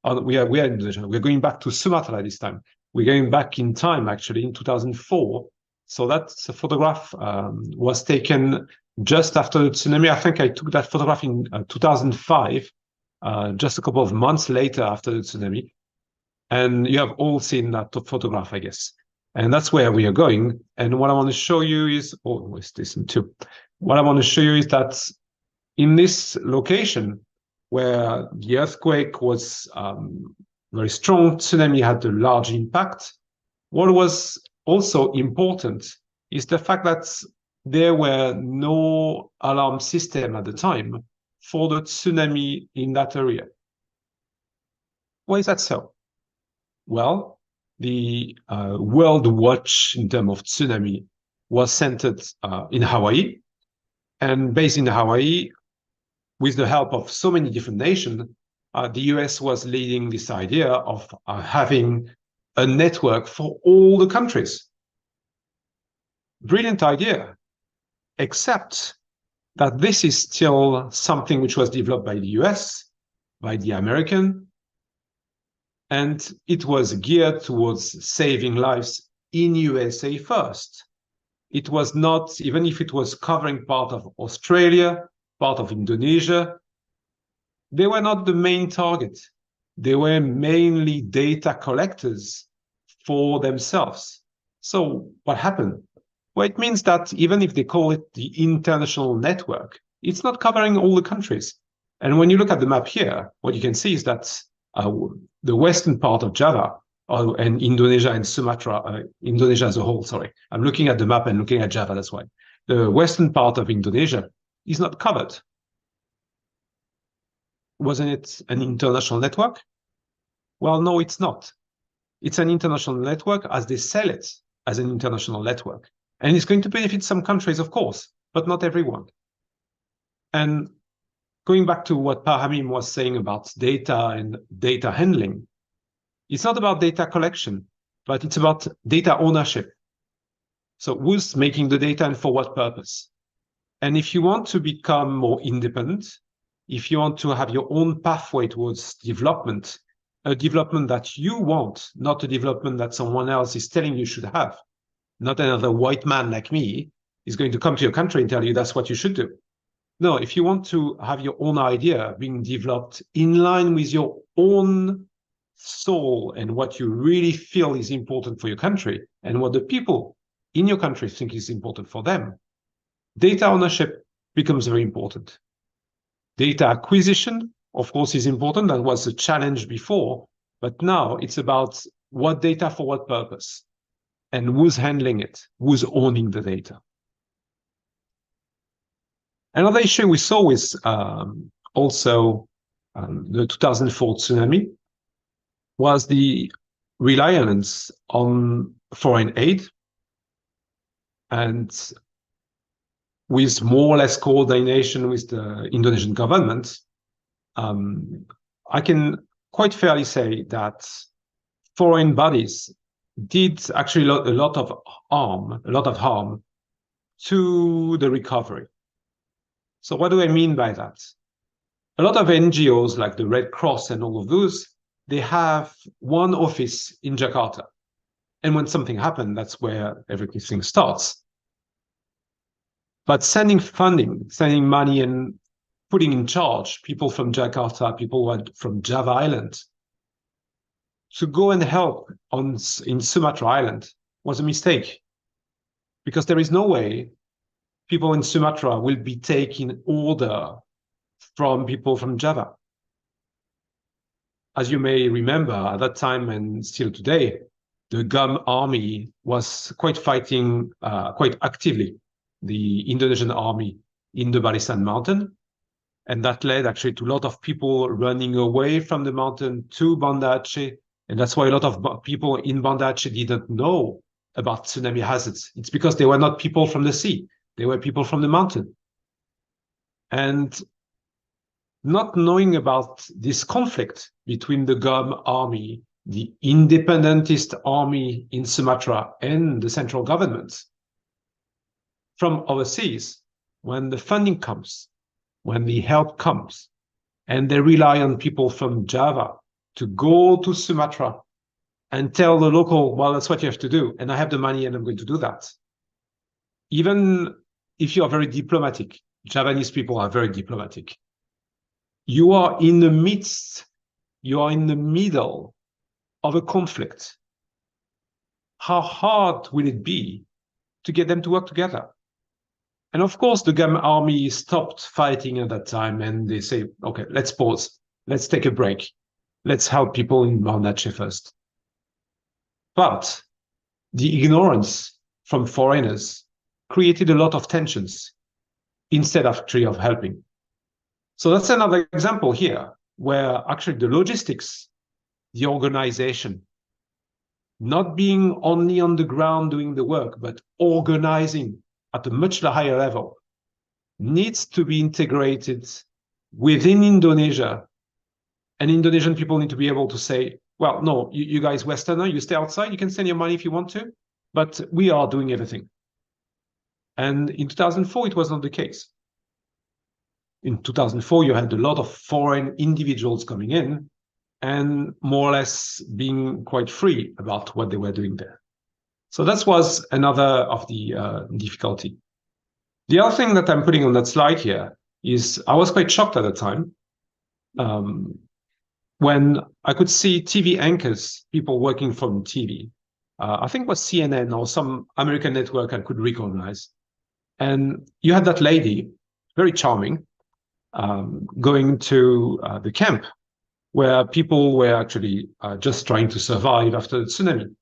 We are in Indonesia. We're going back to Sumatra this time. We're going back in time, actually, in 2004. So that photograph was taken just after the tsunami. I think I took that photograph in 2005. just a couple of months later after the tsunami. And you have all seen that photograph, I guess. And that's where we are going. And what I want to show you is, oh, is this too? What I want to show you is that in this location where the earthquake was very strong, tsunami had a large impact. What was also important is the fact that there were no alarm system at the time for the tsunami in that area. Why is that so? Well, the World Watch in terms of tsunami was centered in Hawaii, and based in Hawaii, with the help of so many different nations, the US was leading this idea of having a network for all the countries. Brilliant idea, except that this is still something which was developed by the US, by the American, and it was geared towards saving lives in USA first. It was not, even if it was covering part of Australia, part of Indonesia, they were not the main target. They were mainly data collectors for themselves. So what happened? Well, it means that even if they call it the international network, it's not covering all the countries. And when you look at the map here, what you can see is that the western part of Java and Indonesia and Sumatra, Indonesia as a whole, sorry. I'm looking at the map and looking at Java, that's why. The western part of Indonesia is not covered. Wasn't it an international network? Well, no, it's not. It's an international network as they sell it as an international network. And it's going to benefit some countries, of course, but not everyone. And going back to what Pahamim was saying about data and data handling, it's not about data collection, but it's about data ownership. So who's making the data and for what purpose? And if you want to become more independent, if you want to have your own pathway towards development, a development that you want, not a development that someone else is telling you should have, not another white man like me is going to come to your country and tell you that's what you should do. No, if you want to have your own idea being developed in line with your own soul and what you really feel is important for your country and what the people in your country think is important for them, data ownership becomes very important. Data acquisition, of course, is important. That was a challenge before, but now it's about what data for what purpose and who's handling it, who's owning the data. Another issue we saw with also the 2004 tsunami was the reliance on foreign aid, and with more or less coordination with the Indonesian government, I can quite fairly say that foreign bodies did actually a lot of harm to the recovery. So what do I mean by that? A lot of NGOs like the Red Cross and all of those, they have one office in Jakarta. And when something happens, that's where everything starts. But sending funding, sending money and putting in charge people from Jakarta, people from Java Island, to go and help in Sumatra Island was a mistake. Because there is no way people in Sumatra will be taking order from people from Java. As you may remember, at that time and still today, the GUM army was fighting quite actively, the Indonesian army in the Barisan mountain. And that led actually to a lot of people running away from the mountain to Banda Aceh. And that's why a lot of people in Banda Aceh didn't know about tsunami hazards. It's because they were not people from the sea. They were people from the mountain. And not knowing about this conflict between the GUM army, the independentist army in Sumatra, and the central government, from overseas, when the funding comes, when the help comes, and they rely on people from Java to go to Sumatra and tell the local, well, that's what you have to do, and I have the money and I'm going to do that. Even if you are very diplomatic, Javanese people are very diplomatic. you are in the midst, you are in the middle of a conflict. How hard will it be to get them to work together? And of course, the GAM army stopped fighting at that time, and they say, okay, let's pause. Let's take a break. Let's help people in Bangladesh first. But the ignorance from foreigners created a lot of tensions instead of actually of helping. So that's another example here where actually the logistics, the organization, not being only on the ground doing the work, but organizing at a much higher level, needs to be integrated within Indonesia. And Indonesian people need to be able to say, well, no, you guys Westerner, you stay outside, you can send your money if you want to, but we are doing everything. And in 2004, it was not the case. In 2004, you had a lot of foreign individuals coming in and more or less being quite free about what they were doing there. So that was another of the difficulty. The other thing that I'm putting on that slide here is I was quite shocked at the time when I could see TV anchors, people working from TV. I think it was CNN or some American network I could recognize. And you had that lady, very charming, going to the camp where people were actually just trying to survive after the tsunami.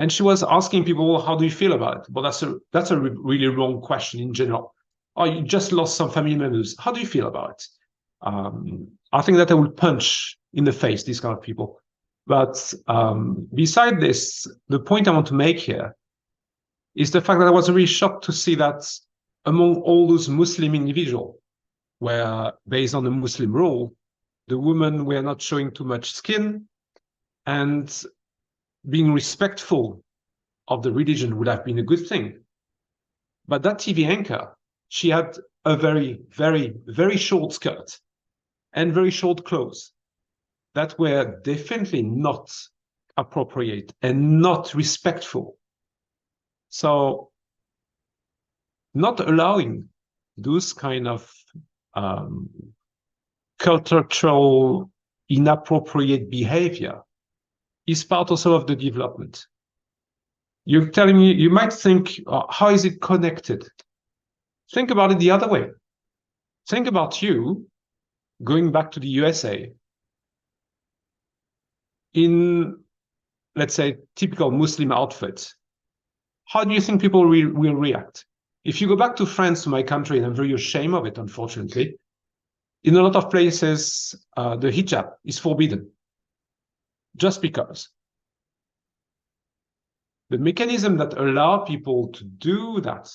And she was asking people, how do you feel about it? Well, that's a really wrong question in general. Oh, you just lost some family members. How do you feel about it? I think that I would punch in the face these kind of people. But beside this, the point I want to make here is the fact that I was really shocked to see that among all those Muslim individuals, where based on the Muslim rule, the women were not showing too much skin, and being respectful of the religion would have been a good thing. But that TV anchor, she had a very, very, very short skirt and very short clothes that were definitely not appropriate and not respectful. So not allowing those kind of cultural inappropriate behavior is part also of the development. You're telling me, you might think, how is it connected? Think about it the other way. Think about you going back to the USA in, let's say, typical Muslim outfit. How do you think people will react? If you go back to France, to my country, and I'm very ashamed of it, unfortunately, in a lot of places, the hijab is forbidden. Just because. The mechanism that allow people to do that,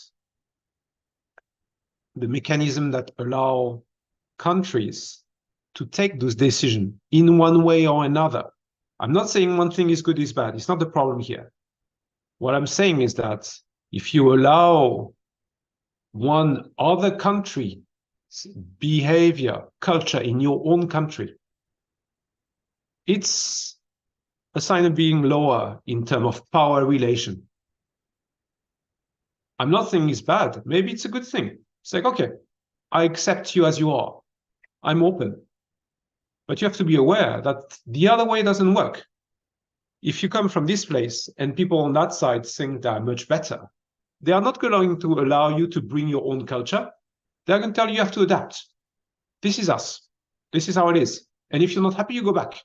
the mechanism that allow countries to take those decisions in one way or another. I'm not saying one thing is good, is bad. It's not the problem here. What I'm saying is that if you allow one other country's behavior, culture in your own country, it's a sign of being lower in terms of power relation. I'm not saying it's bad. Maybe it's a good thing. It's like, okay, I accept you as you are. I'm open. But you have to be aware that the other way doesn't work. If you come from this place and people on that side think they're much better, they are not going to allow you to bring your own culture. They're going to tell you have to adapt. This is us. This is how it is. And if you're not happy, you go back.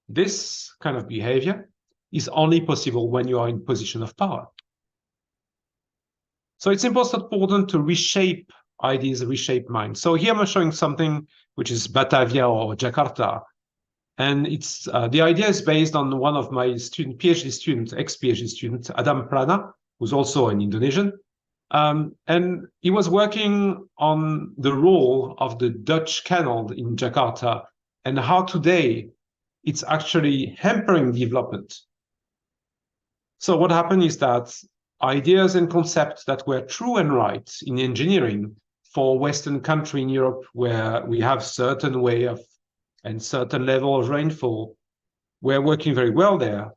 This kind of behavior is only possible when you are in position of power. So it's important to reshape ideas, reshape minds. So here I'm showing something which is Batavia or Jakarta. And it's the idea is based on one of my PhD students, ex-PhD student, Adam Prana, who's also an Indonesian. And he was working on the role of the Dutch canal in Jakarta and how today it's actually hampering development. So what happened is that ideas and concepts that were true and right in engineering for Western country in Europe, where we have certain way of and certain level of rainfall, were working very well there.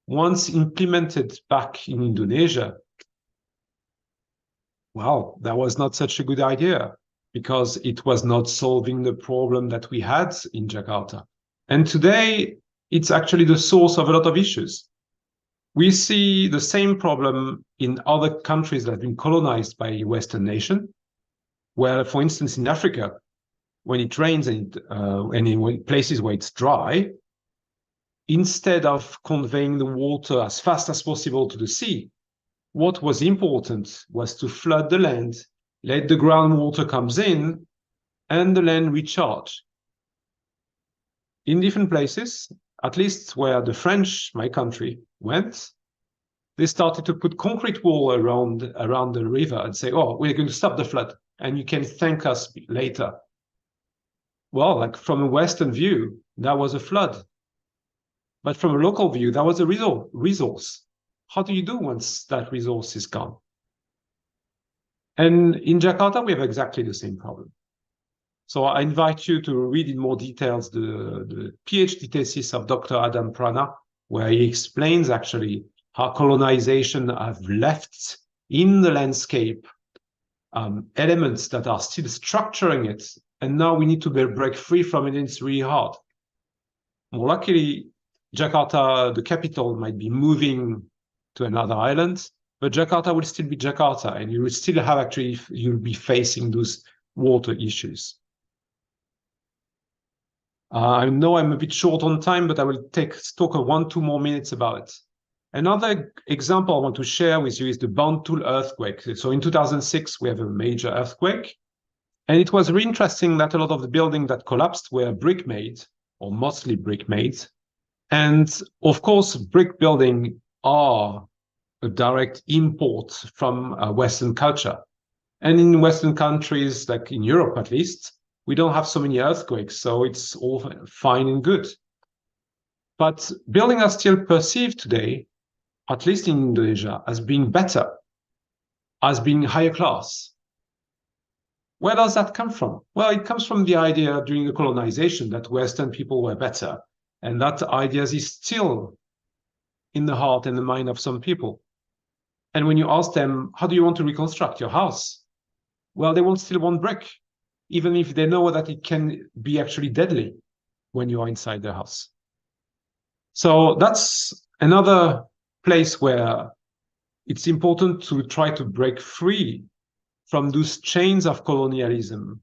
Once implemented back in Indonesia, well, that was not such a good idea. because it was not solving the problem that we had in Jakarta. And today, it's actually the source of a lot of issues. We see the same problem in other countries that have been colonized by Western nations, where, for instance, in Africa, when it rains and in places where it's dry, instead of conveying the water as fast as possible to the sea, what was important was to flood the land, let the groundwater comes in, and the land recharge. In different places, at least where the French, my country, went, they started to put concrete wall around the river and say, oh, we're going to stop the flood, and you can thank us later. Well, like from a Western view, that was a flood. But from a local view, that was a resource. How do you do once that resource is gone? And in Jakarta, we have exactly the same problem. So I invite you to read in more details the PhD thesis of Dr. Adam Prana, where he explains actually how colonization have left in the landscape elements that are still structuring it. And now we need to break free from it, and it's really hard. Well, luckily, Jakarta, the capital, might be moving to another island, but Jakarta will still be Jakarta, and you will still have actually, you'll be facing those water issues. I know I'm a bit short on time, but I will talk 1-2 more minutes about it. Another example I want to share with you is the Bantul earthquake. So in 2006, we have a major earthquake. And it was really interesting that a lot of the buildings that collapsed were brick made, or mostly brick made. And of course, brick buildings are a direct import from Western culture. And in Western countries, like in Europe at least, we don't have so many earthquakes, so it's all fine and good. But buildings are still perceived today, at least in Indonesia, as being better, as being higher class. Where does that come from? Well, it comes from the idea during the colonization that Western people were better. And that idea is still in the heart and the mind of some people. And when you ask them, how do you want to reconstruct your house? Well, they will still want brick, even if they know that it can be actually deadly when you are inside the house. So that's another place where it's important to try to break free from those chains of colonialism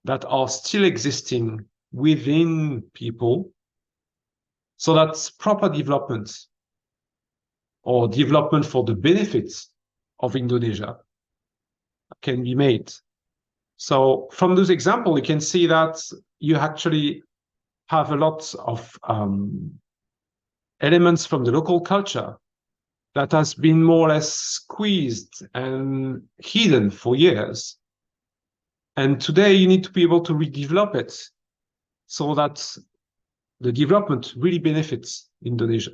that are still existing within people, so that proper development or development for the benefits of Indonesia can be made. So from those examples, you can see that you actually have a lot of elements from the local culture that has been more or less squeezed and hidden for years. And today you need to be able to redevelop it so that the development really benefits Indonesia.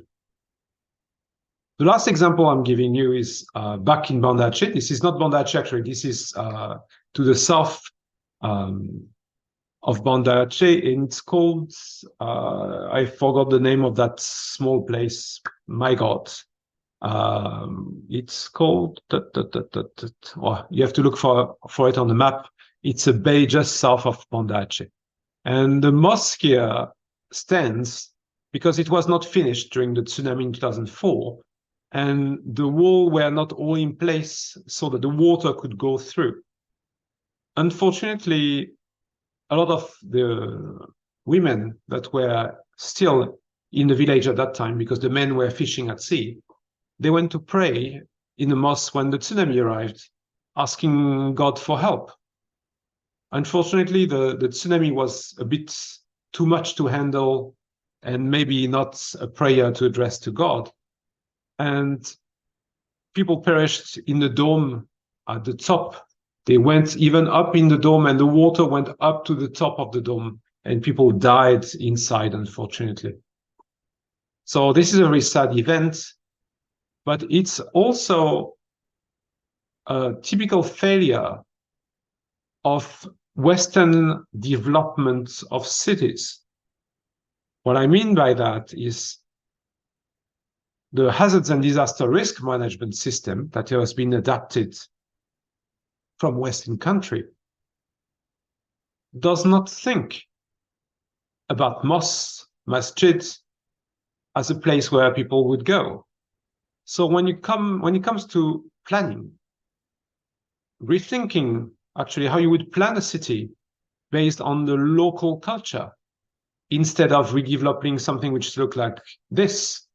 The last example I'm giving you is back in Banda Aceh. This is not Banda Aceh, actually. This is to the south of Banda Aceh, and it's called, I forgot the name of that small place, my God. It's called, oh, you have to look for it on the map. It's a bay just south of Banda Aceh. And the mosque here stands because it was not finished during the tsunami in 2004. And the walls were not all in place so that the water could go through. Unfortunately, a lot of the women that were still in the village at that time, because the men were fishing at sea, they went to pray in the mosque when the tsunami arrived, asking God for help. Unfortunately, the tsunami was a bit too much to handle and maybe not a prayer to address to God. And people perished in the dome at the top. They went even up in the dome, and the water went up to the top of the dome, and people died inside, unfortunately. So this is a very sad event, but it's also a typical failure of Western development of cities. What I mean by that is the hazards and disaster risk management system that has been adapted from Western country does not think about mosques, masjids, as a place where people would go. So when it comes to planning, rethinking actually how you would plan a city based on the local culture, instead of redeveloping something which looks like this,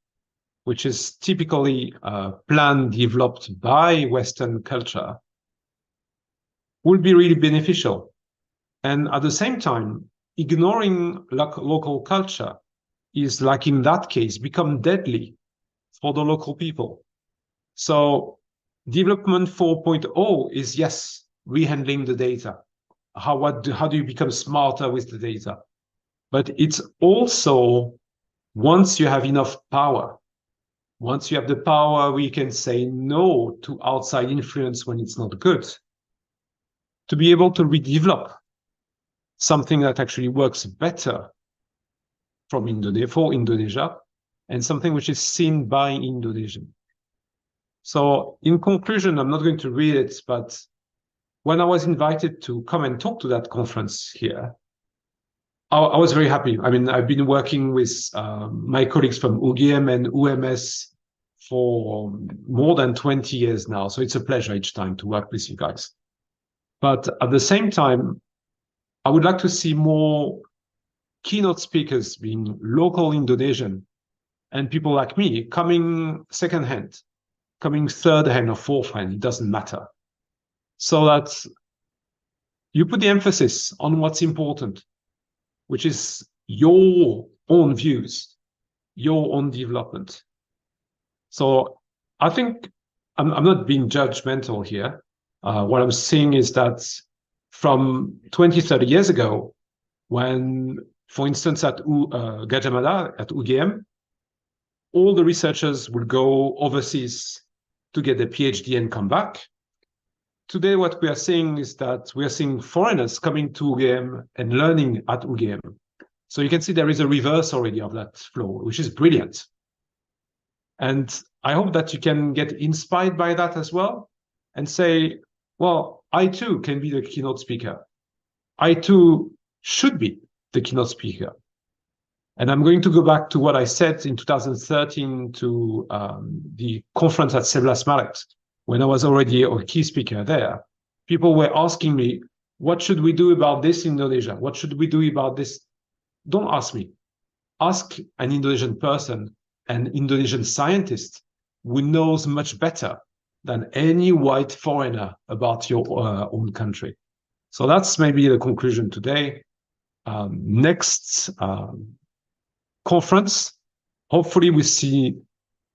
which is typically a plan developed by Western culture, will be really beneficial. And at the same time, ignoring local culture is, like in that case, become deadly for the local people. So development 4.0 is, yes, rehandling the data. How do you become smarter with the data? But it's also, once you have enough power, once you have the power where you can say no to outside influence when it's not good, to be able to redevelop something that actually works better for Indonesia, and something which is seen by Indonesian. So in conclusion, I'm not going to read it, but when I was invited to come and talk to that conference here, I was very happy. I mean, I've been working with my colleagues from UGM and UMS for more than 20 years now. So it's a pleasure each time to work with you guys. But at the same time, I would like to see more keynote speakers being local Indonesian, and people like me coming secondhand, coming third hand or fourth hand, it doesn't matter. So that you put the emphasis on what's important, which is your own views, your own development. So I think I'm not being judgmental here. What I'm saying is that from 20, 30 years ago, when, for instance, at Gajah Mada, at UGM, all the researchers would go overseas to get their PhD and come back. Today, what we are seeing is that we are seeing foreigners coming to UGM and learning at UGM. So you can see there is a reverse already of that flow, which is brilliant. And I hope that you can get inspired by that as well and say, well, I too can be the keynote speaker. I too should be the keynote speaker. And I'm going to go back to what I said in 2013 to the conference at Seblas Malek, when I was already a key speaker there. People were asking me, what should we do about this in Indonesia? What should we do about this? Don't ask me. Ask an Indonesian person, an Indonesian scientist who knows much better than any white foreigner about your own country. So that's maybe the conclusion today. Next conference, hopefully we see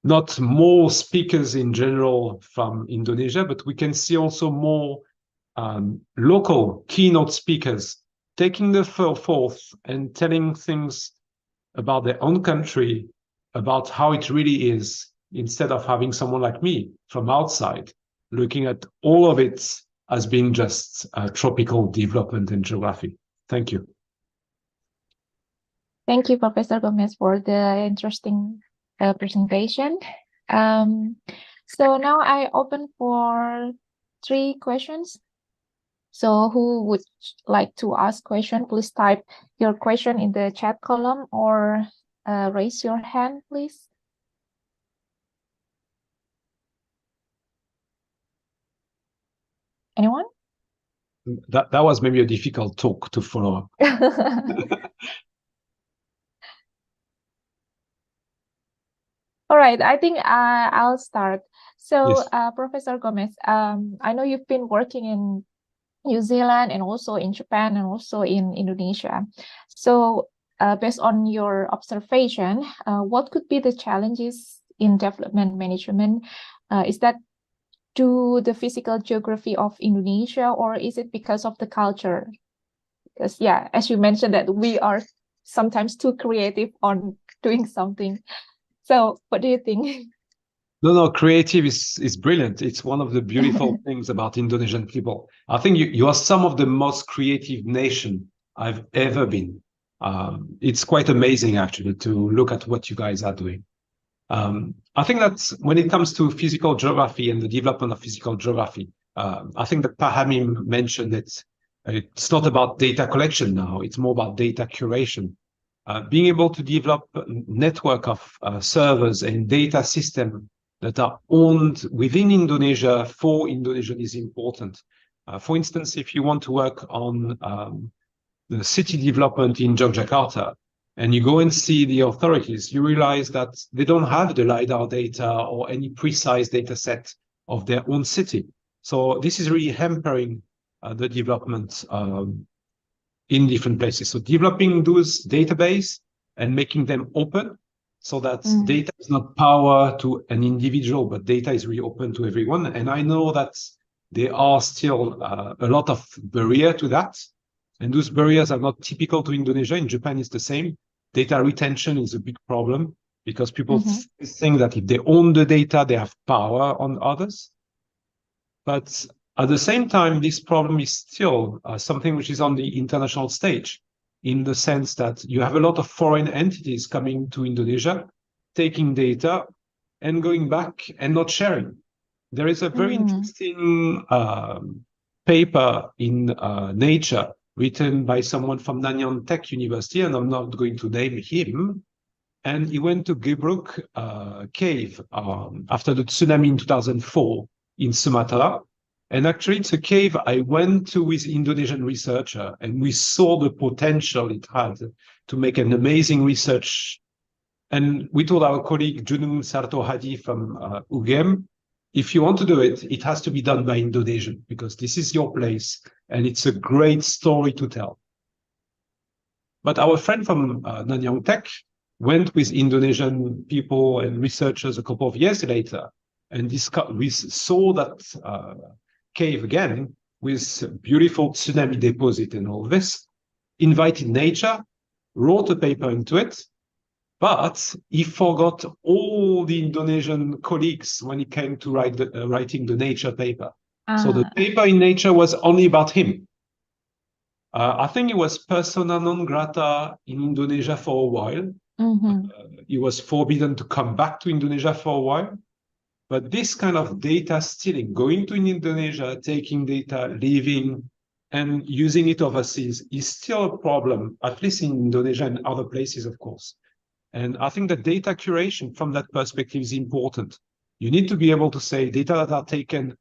not more speakers in general from Indonesia, but we can see also more local keynote speakers taking the forth and telling things about their own country, about how it really is, instead of having someone like me from outside looking at all of it as being just tropical development and geography. Thank you. Thank you, Professor Gomez, for the interesting presentation. So now I open for 3 questions. So who would like to ask question? Please type your question in the chat column or raise your hand, please. Anyone? That was maybe a difficult talk to follow up. All right, I think I'll start. So, Yes. Professor Gomez, I know you've been working in New Zealand and also in Japan and also in Indonesia. So, based on your observation, what could be the challenges in development management? Is that to the physical geography of Indonesia, or is it because of the culture? Because, yeah, as you mentioned, that we are sometimes too creative on doing something. So what do you think? No, creative is brilliant. It's one of the beautiful things about Indonesian people. I think you are some of the most creative nation I've ever been. It's quite amazing, actually, to look at what you guys are doing. I think that when it comes to physical geography and the development of physical geography, I think that Pahamim mentioned it It's not about data collection now, it's more about data curation. Being able to develop a network of servers and data systems that are owned within Indonesia for Indonesia is important. For instance, if you want to work on the city development in Yogyakarta, and you go and see the authorities, you realize that they don't have the LiDAR data or any precise data set of their own city. So this is really hampering the development in different places. So developing those database and making them open so that data is not power to an individual, but data is really open to everyone. And I know that there are still a lot of barrier to that. And those barriers are not typical to Indonesia. In Japan, it's the same. Data retention is a big problem because people think that if they own the data, they have power on others. But at the same time, this problem is still something which is on the international stage, in the sense that you have a lot of foreign entities coming to Indonesia, taking data and going back and not sharing. There is a very interesting paper in Nature written by someone from Nanyang Tech University, and I'm not going to name him. And he went to Gebruk cave after the tsunami in 2004 in Sumatra. And actually, it's a cave I went to with Indonesian researcher, and we saw the potential it had to make an amazing research. And we told our colleague Junung Sarto Hadi from UGM, if you want to do it, it has to be done by Indonesian, because this is your place, and it's a great story to tell. But our friend from Nanyang Tech went with Indonesian people and researchers a couple of years later, and we saw that cave again with beautiful tsunami deposit and all this, invited Nature, wrote a paper into it, but he forgot all the Indonesian colleagues when it came to writing the Nature paper. So the paper in Nature was only about him. I think he was persona non grata in Indonesia for a while. He was forbidden to come back to Indonesia for a while. But this kind of data stealing, going to Indonesia, taking data, leaving, and using it overseas is still a problem, at least in Indonesia and other places, of course. And I think that data curation from that perspective is important. You need to be able to say data that are taken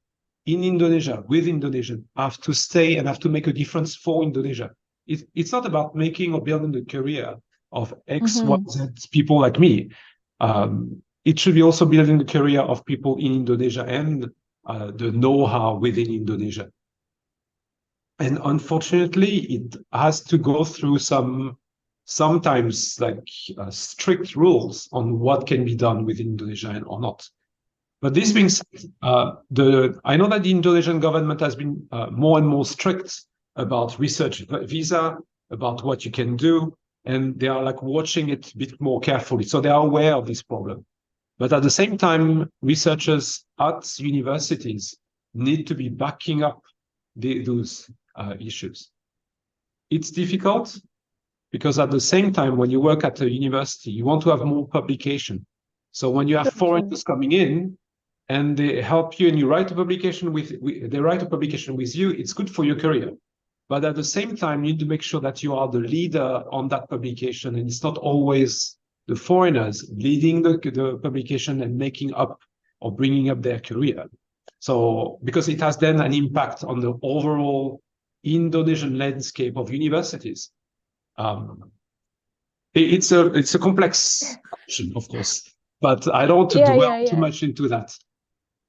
in Indonesia with Indonesian have to stay and have to make a difference for Indonesia. It's not about making or building the career of X, Y, Z people like me. It should be also building the career of people in Indonesia and the know-how within Indonesia. And unfortunately, it has to go through sometimes like strict rules on what can be done within Indonesia and or not. But this being said, I know that the Indonesian government has been more and more strict about research visa, about what you can do, and they are like watching it a bit more carefully. So they are aware of this problem. But at the same time, researchers at universities need to be backing up those issues. It's difficult because at the same time, when you work at a university, you want to have more publication. So when you have foreigners coming in and they help you and you write a publication they write a publication with you, it's good for your career. But at the same time, you need to make sure that you are the leader on that publication, and it's not always the foreigners leading the publication and making up or bringing up their career. So, because it has then an impact on the overall Indonesian landscape of universities. It's a complex question, of course, but I don't want to dwell too much into that.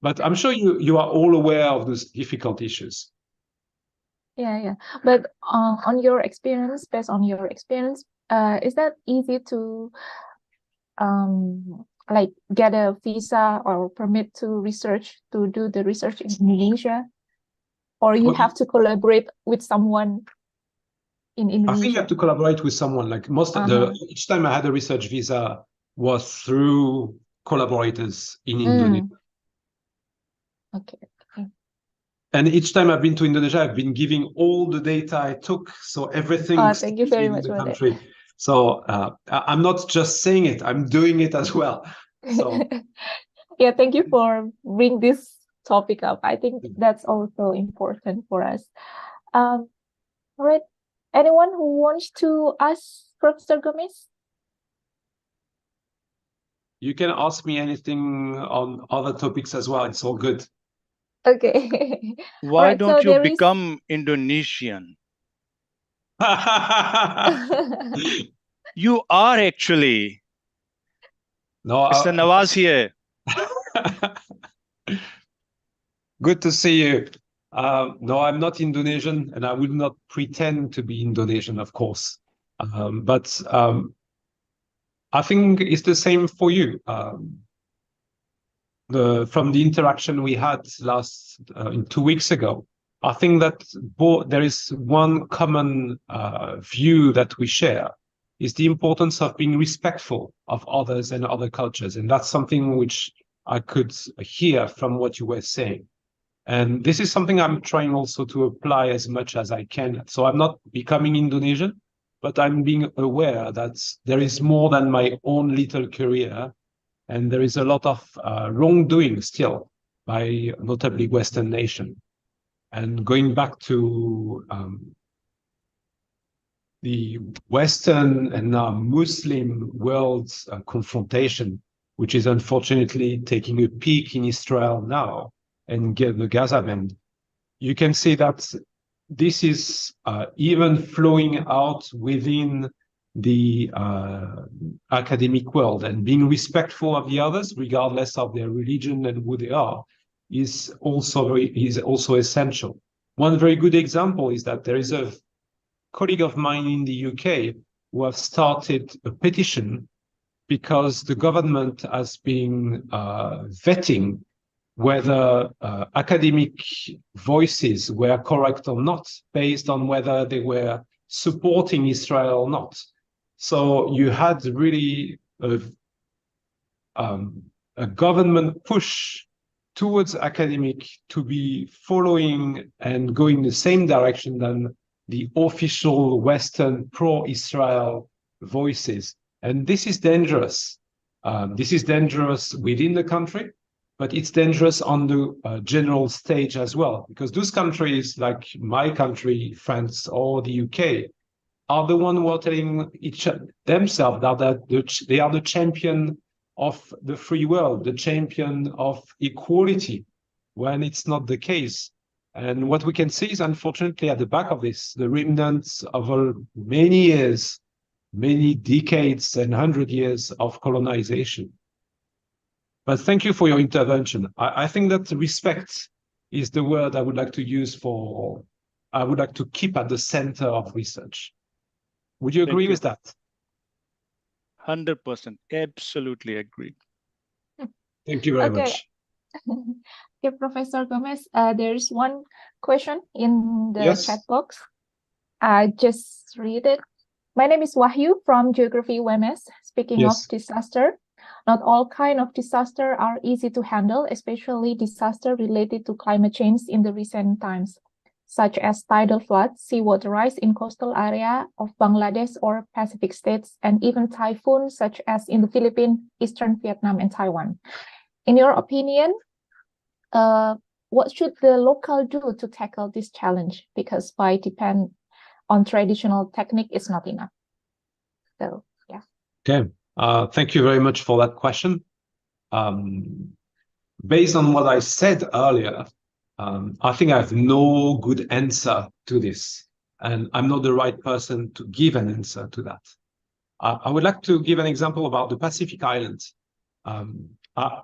But I'm sure you are all aware of those difficult issues. But on your experience, based on your experience, is that easy to like get a visa or permit to do the research in Indonesia, or you have to collaborate with someone in Indonesia? I think you have to collaborate with someone. Like each time I had a research visa was through collaborators in Indonesia. Okay. And each time I've been to Indonesia, I've been giving all the data I took. So everything thank you very much in the for country. that. So I'm not just saying it, I'm doing it as well. So thank you for bringing this topic up. I think that's also important for us. All right. Anyone who wants to ask Professor Gomez? You can ask me anything on other topics as well. It's all good. Okay. Why right, so don't you there is- become Indonesian? You are actually. No, Mr. Nawaz here. Good to see you. No, I'm not Indonesian, and I will not pretend to be Indonesian, of course. But I think it's the same for you. From the interaction we had 2 weeks ago, I think that there is one common view that we share, is the importance of being respectful of others and other cultures. And that's something which I could hear from what you were saying. And this is something I'm trying also to apply as much as I can. So I'm not becoming Indonesian, but I'm being aware that there is more than my own little career. And there is a lot of wrongdoing still by notably Western nations. And going back to the Western and now Muslim world's confrontation, which is unfortunately taking a peak in Israel now and the Gaza Band, you can see that this is even flowing out within the academic world, and being respectful of the others, regardless of their religion and who they are, is also essential. One very good example is that there is a colleague of mine in the UK who have started a petition because the government has been vetting whether academic voices were correct or not, based on whether they were supporting Israel or not. So you had really a government push towards academic to be following and going the same direction than the official Western pro-Israel voices. And this is dangerous. This is dangerous within the country, but it's dangerous on the general stage as well, because those countries like my country, France, or the UK, are the ones who are telling themselves that they are the champion of the free world, the champion of equality, when it's not the case. And what we can see is, unfortunately, at the back of this, the remnants of many years, many decades and 100 years of colonization. But thank you for your intervention. I think that respect is the word I would like to use I would like to keep at the center of research. Would you agree with that? 100%. Absolutely agree. Thank you very much. Okay, Professor Gomez, there is one question in the chat box. I just read it. My name is Wahyu from Geography UMS. Speaking of disaster, not all kinds of disaster are easy to handle, especially disaster related to climate change in the recent times, such as tidal floods, seawater rise in coastal area of Bangladesh or Pacific states, and even typhoons such as in the Philippines, Eastern Vietnam, and Taiwan. In your opinion, what should the local do to tackle this challenge? Because by depend on traditional technique is not enough. So, yeah. Okay. Thank you very much for that question. Based on what I said earlier, I think I have no good answer to this, and I'm not the right person to give an answer to that. I would like to give an example about the Pacific Islands.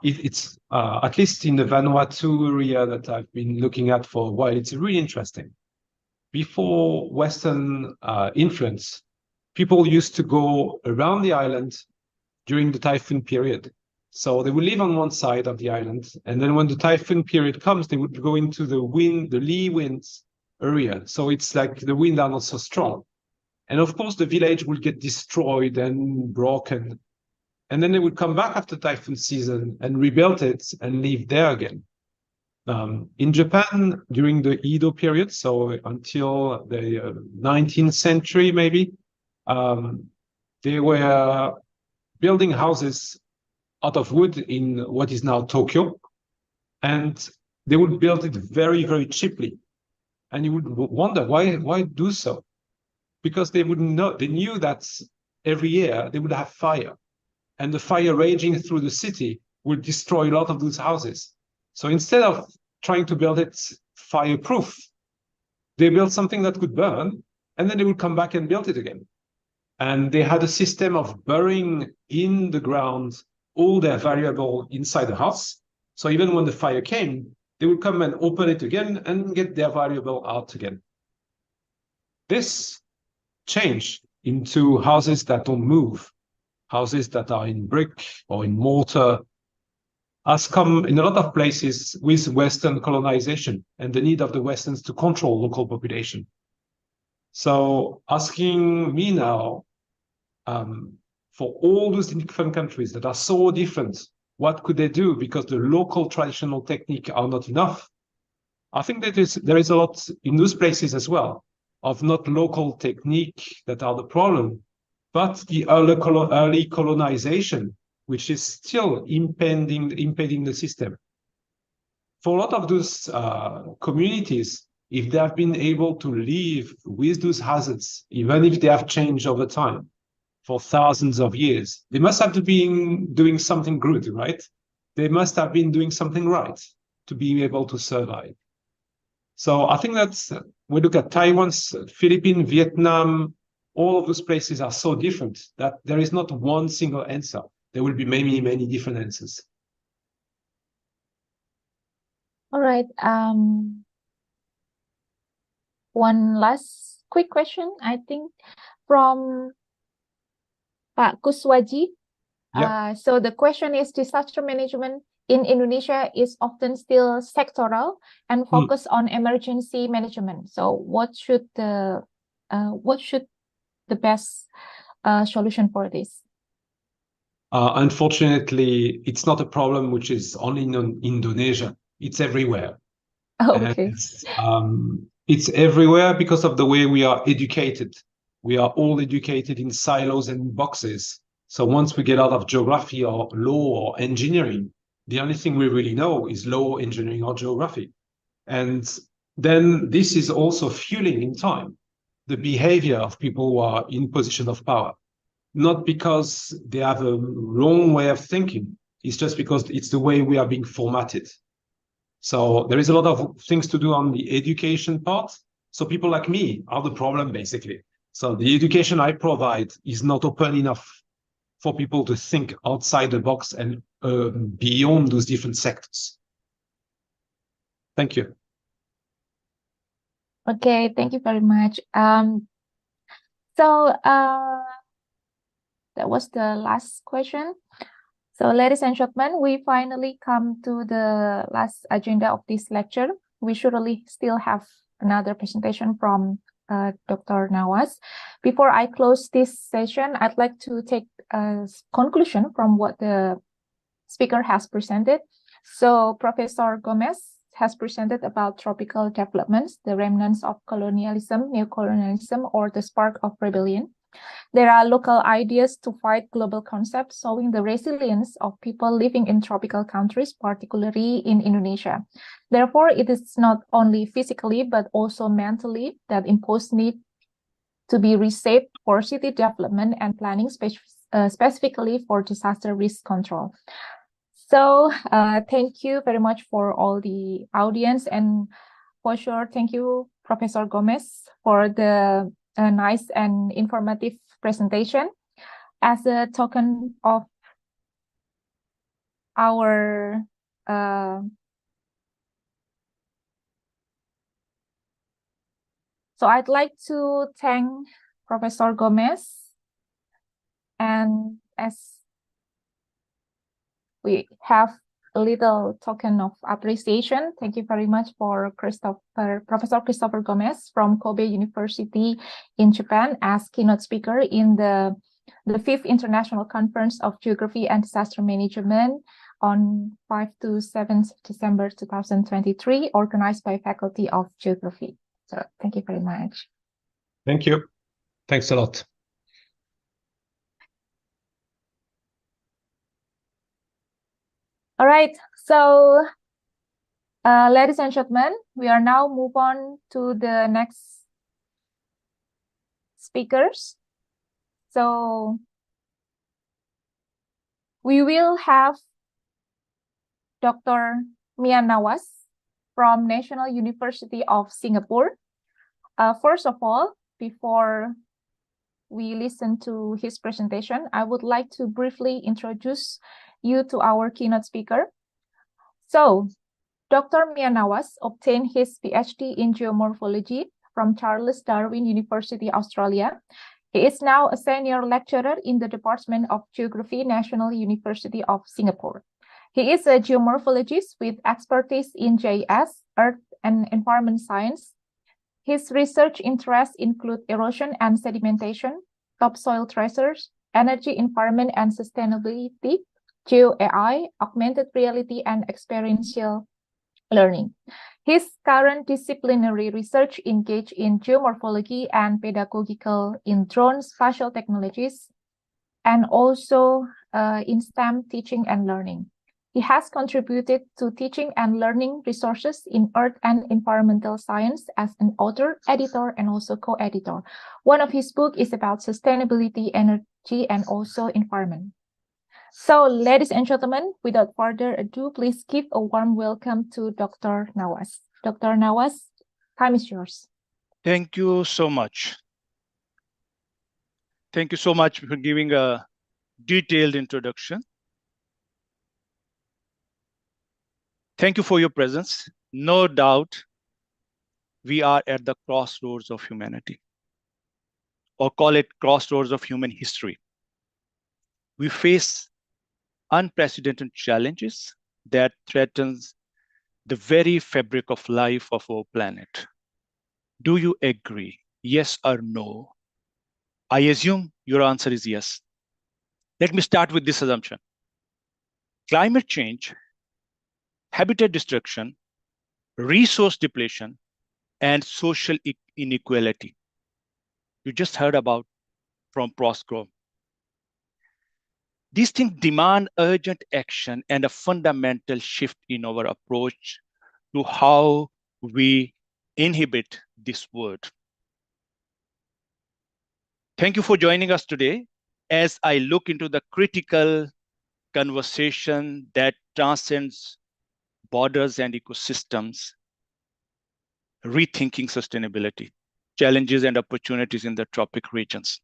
It's at least in the Vanuatu area that I've been looking at for a while, it's really interesting. Before Western influence, people used to go around the island during the typhoon period. So they would live on one side of the island, and then when the typhoon period comes, they would go into the lee winds area. So it's like the wind are not so strong. And of course, the village will get destroyed and broken. And then they would come back after typhoon season and rebuild it and live there again. In Japan, during the Edo period, so until the 19th century, maybe, they were building houses out of wood in what is now Tokyo. And they would build it very, very cheaply. And you would wonder why do so? Because they knew that every year they would have fire, and the fire raging through the city would destroy a lot of those houses. So instead of trying to build it fireproof, they built something that could burn, and then they would come back and build it again. And they had a system of burying in the ground all their valuable inside the house. So even when the fire came, they would come and open it again and get their valuable out again. This change into houses that don't move, houses that are in brick or in mortar, has come in a lot of places with Western colonization and the need of the Westerns to control local population. So asking me now, for all those different countries that are so different, what could they do because the local traditional technique are not enough? I think that there is a lot in those places as well of not local technique that are the problem, but the early colonization, which is still impeding the system. For a lot of those communities, if they have been able to live with those hazards, even if they have changed over time for thousands of years, they must have been doing something good, right? They must have been doing something right to be able to survive. So I think that we look at Taiwan, Philippines, Vietnam, all of those places are so different that there is not one single answer. There will be many, many different answers. All right. One last quick question, I think, from Pak Kuswaji. Yeah. So the question is, disaster management in Indonesia is often still sectoral and focus on emergency management. So what should the best solution for this? Unfortunately, it's not a problem which is only in Indonesia. It's everywhere. Okay. And it's everywhere because of the way we are educated. We are all educated in silos and boxes. So once we get out of geography or law or engineering, the only thing we really know is law, engineering, or geography. And then this is also fueling in time the behavior of people who are in position of power. Not because they have a wrong way of thinking, it's just because it's the way we are being formatted. So there is a lot of things to do on the education part. So people like me are the problem, basically. So the education I provide is not open enough for people to think outside the box and beyond those different sectors. Thank you. Okay, thank you very much. So that was the last question. So ladies and gentlemen, we finally come to the last agenda of this lecture. We surely still have another presentation from Dr. Nawas. Before I close this session, I'd like to take a conclusion from what the speaker has presented. So Professor Gomez has presented about tropical developments, the remnants of colonialism, neocolonialism, or the spark of rebellion. There are local ideas to fight global concepts, showing the resilience of people living in tropical countries, particularly in Indonesia. Therefore, it is not only physically, but also mentally that imposed need to be reshaped for city development and planning, specifically for disaster risk control. So thank you very much for all the audience, and for sure, thank you, Professor Gomez, for the nice and informative presentation. As a token of our so I'd like to thank Professor Gomez, and as we have a little token of appreciation, thank you very much for Professor Christopher Gomez from Kobe University in Japan as keynote speaker in the 5th International Conference of Geography and Disaster Management on 5 to 7 December 2023, organized by Faculty of Geography. So thank you very much. Thank you. Thanks a lot. All right, so Ladies and gentlemen, we are now move on to the next speakers. So we will have Dr. Mian Nawas from National University of Singapore. First of all, before we listen to his presentation, I would like to briefly introduce you to our keynote speaker. So, Dr. Mian Nawas obtained his PhD in geomorphology from Charles Darwin University, Australia. He is now a senior lecturer in the Department of Geography, National University of Singapore. He is a geomorphologist with expertise in GIS, Earth and Environment Science. His research interests include erosion and sedimentation, topsoil tracers, energy, environment and sustainability, geo-AI, augmented reality, and experiential learning. His current disciplinary research engaged in geomorphology and pedagogical in drone spatial technologies, and also in STEM teaching and learning. He has contributed to teaching and learning resources in earth and environmental science as an author, editor, and also co-editor. One of his books is about sustainability, energy, and also environment. So, ladies and gentlemen, without further ado, please give a warm welcome to Dr. Nawas. Dr. Nawas, time is yours. Thank you so much. Thank you so much for giving a detailed introduction. Thank you for your presence. No doubt, we are at the crossroads of humanity, or call it crossroads of human history. We face unprecedented challenges that threatens the very fabric of life of our planet. Do you agree? Yes or no? I assume your answer is yes. Let me start with this assumption. Climate change, habitat destruction, resource depletion, and social inequality. You just heard about from Proscro. These things demand urgent action and a fundamental shift in our approach to how we inhabit this world. Thank you for joining us today as I look into the critical conversation that transcends borders and ecosystems, rethinking sustainability, challenges and opportunities in the tropic regions.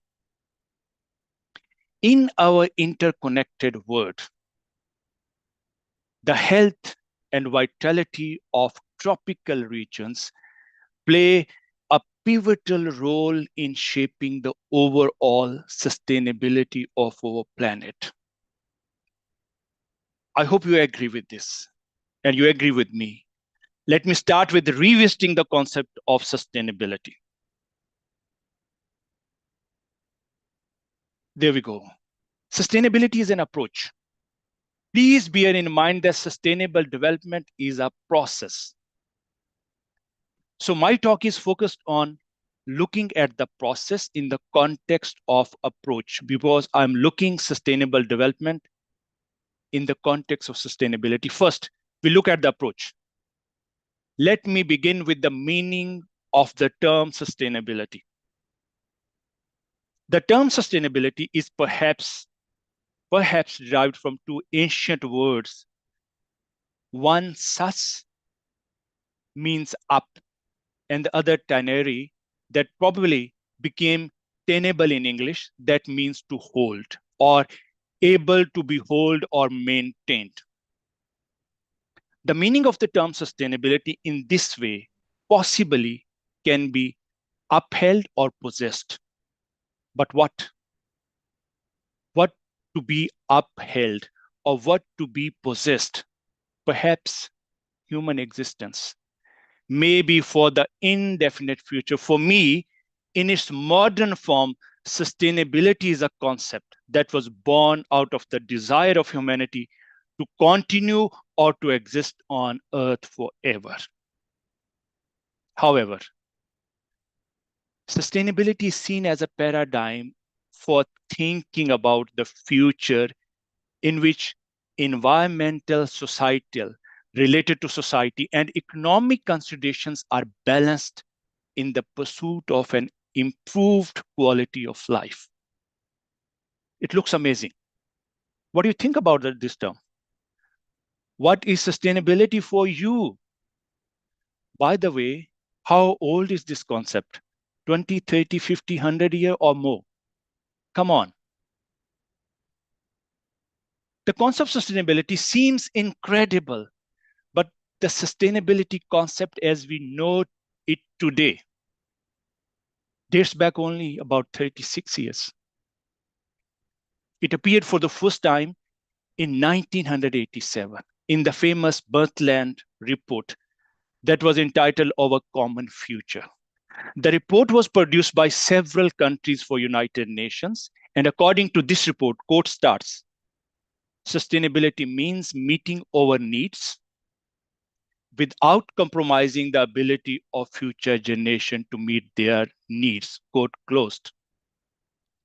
In our interconnected world, the health and vitality of tropical regions play a pivotal role in shaping the overall sustainability of our planet. I hope you agree with this and you agree with me. Let me start with revisiting the concept of sustainability. There we go. Sustainability is an approach. Please bear in mind that sustainable development is a process. So my talk is focused on looking at the process in the context of approach, because I'm looking sustainable development in the context of sustainability. First, we look at the approach. Let me begin with the meaning of the term sustainability. The term sustainability is perhaps derived from two ancient words. One, sus, means up, and the other, tanere, that probably became tenable in English, that means to hold or able to be held or maintained. The meaning of the term sustainability in this way possibly can be upheld or possessed. But what? What to be upheld or what to be possessed? Perhaps human existence, maybe for the indefinite future. For me, in its modern form, sustainability is a concept that was born out of the desire of humanity to continue or to exist on Earth forever. However, sustainability is seen as a paradigm for thinking about the future in which environmental, societal, related to society, and economic considerations are balanced in the pursuit of an improved quality of life. It looks amazing. What do you think about this term? What is sustainability for you? By the way, how old is this concept? 20, 30, 50, 100 years or more? Come on. The concept of sustainability seems incredible, but the sustainability concept as we know it today dates back only about 36 years. It appeared for the first time in 1987 in the famous Birthland report that was entitled Our Common Future. The report was produced by several countries for United Nations, and according to this report, quote starts, sustainability means meeting our needs without compromising the ability of future generation to meet their needs, quote closed.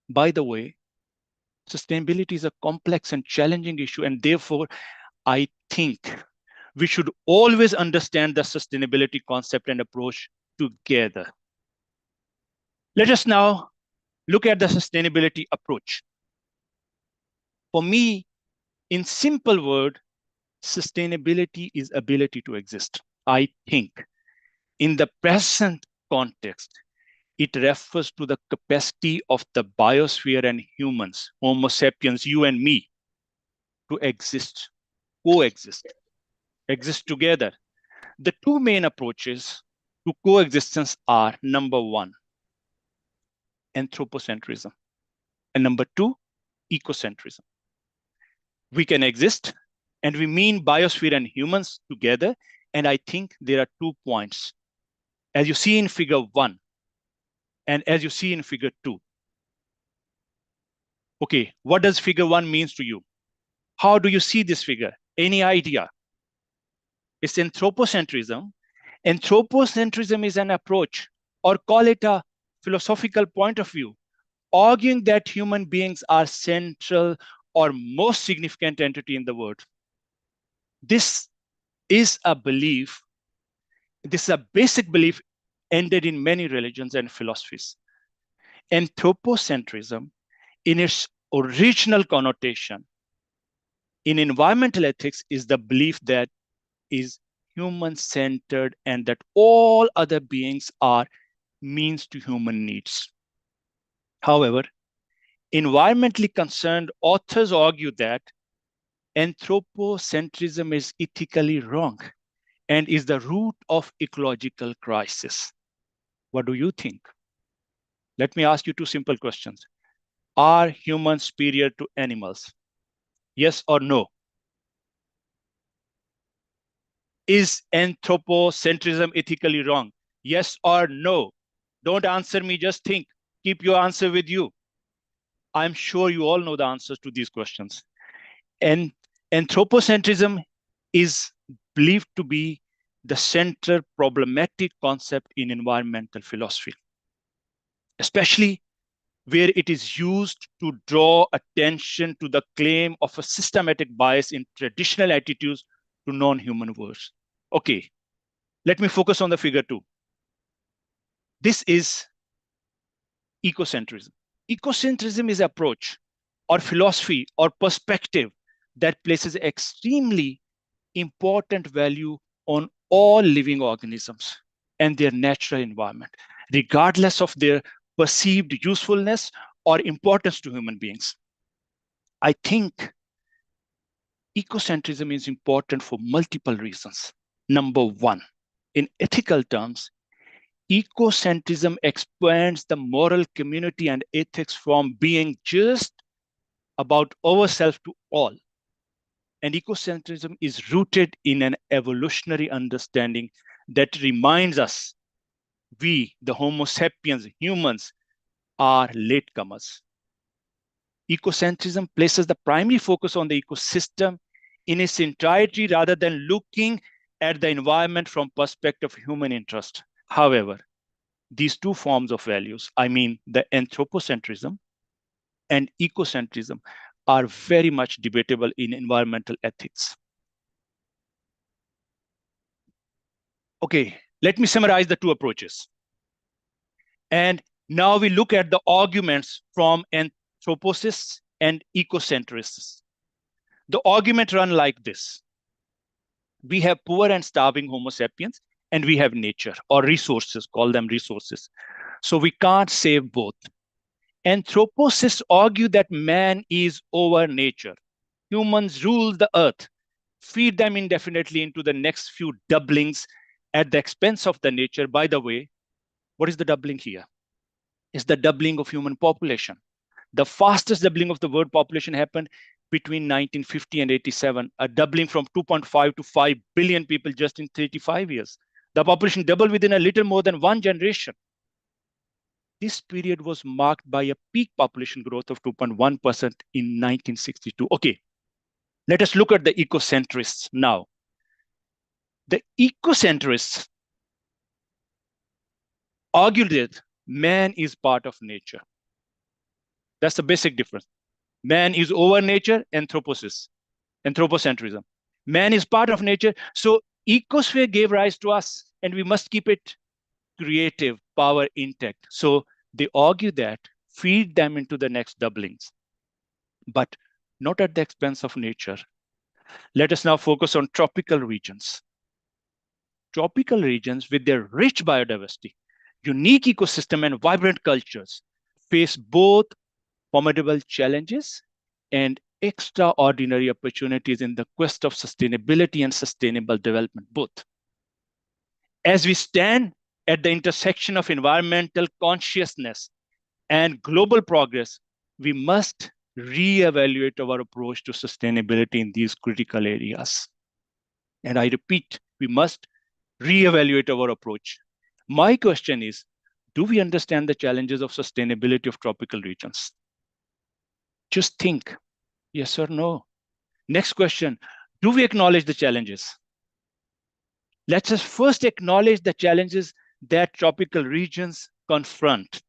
By the way, sustainability is a complex and challenging issue, and therefore, I think we should always understand the sustainability concept and approach together. Let us now look at the sustainability approach. For me, in simple word, sustainability is ability to exist. I think in the present context, it refers to the capacity of the biosphere and humans, Homo sapiens, you and me, to exist, coexist, exist together. The two main approaches to coexistence are, number one, anthropocentrism, and number two, ecocentrism. We can exist, and we mean biosphere and humans together, and I think there are 2 points. As you see in figure 1, and as you see in figure 2. Okay, what does figure 1 means to you? How do you see this figure? Any idea? It's anthropocentrism. Anthropocentrism is an approach, or call it a philosophical point of view, arguing that human beings are central or most significant entity in the world. This is a belief, this is a basic belief ended in many religions and philosophies. Anthropocentrism, in its original connotation, in environmental ethics, is the belief that is human-centered and that all other beings are means to human needs. However, environmentally concerned authors argue that anthropocentrism is ethically wrong and is the root of ecological crisis. What do you think? Let me ask you 2 simple questions. Are humans superior to animals? Yes or no? Is anthropocentrism ethically wrong? Yes or no? Don't answer me, just think. Keep your answer with you. I'm sure you all know the answers to these questions. And anthropocentrism is believed to be the central problematic concept in environmental philosophy, especially where it is used to draw attention to the claim of a systematic bias in traditional attitudes to non-human worlds. Okay, let me focus on the figure 2. This is ecocentrism. Ecocentrism is an approach or philosophy or perspective that places extremely important value on all living organisms and their natural environment, regardless of their perceived usefulness or importance to human beings. I think ecocentrism is important for multiple reasons. Number one, in ethical terms, ecocentrism expands the moral community and ethics from being just about ourselves to all. And ecocentrism is rooted in an evolutionary understanding that reminds us we, the Homo sapiens, humans, are latecomers. Ecocentrism places the primary focus on the ecosystem in its entirety rather than looking at the environment from perspective of human interest. However, these 2 forms of values, I mean the anthropocentrism and ecocentrism, are very much debatable in environmental ethics. Okay, let me summarize the two approaches. And now we look at the arguments from anthropocists and ecocentrists. The argument run like this. We have poor and starving Homo sapiens, and we have nature or resources, call them resources. So we can't save both. Anthropocists argue that man is over nature. Humans rule the earth, feed them indefinitely into the next few doublings at the expense of the nature. By the way, what is the doubling here? It's the doubling of human population. The fastest doubling of the world population happened between 1950 and 87, a doubling from 2.5 to 5 billion people just in 35 years. The population doubled within a little more than one generation. This period was marked by a peak population growth of 2.1% in 1962. Okay, let us look at the ecocentrists now. The ecocentrists argue that man is part of nature. That's the basic difference. Man is over nature, anthropocentrism. Man is part of nature, so ecosphere gave rise to us, and we must keep it creative power intact. So they argue that feed them into the next doublings, but not at the expense of nature. Let us now focus on tropical regions. Tropical regions with their rich biodiversity, unique ecosystem, and vibrant cultures face both formidable challenges and extraordinary opportunities in the quest of sustainability and sustainable development, both. As we stand at the intersection of environmental consciousness and global progress, we must reevaluate our approach to sustainability in these critical areas. And I repeat, we must reevaluate our approach. My question is, do we understand the challenges of sustainability of tropical regions? Just think, yes or no. Next question, do we acknowledge the challenges? Let's just first acknowledge the challenges that tropical regions confront.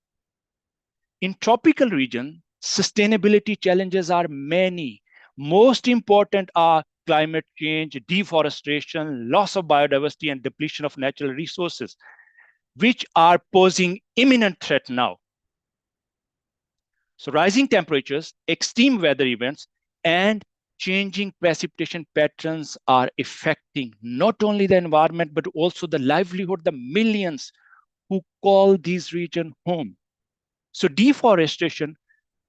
In tropical regions, sustainability challenges are many. Most important are climate change, deforestation, loss of biodiversity, and depletion of natural resources, which are posing imminent threat now. So rising temperatures, extreme weather events, and changing precipitation patterns are affecting not only the environment, but also the livelihood, the millions who call these regions home. So deforestation,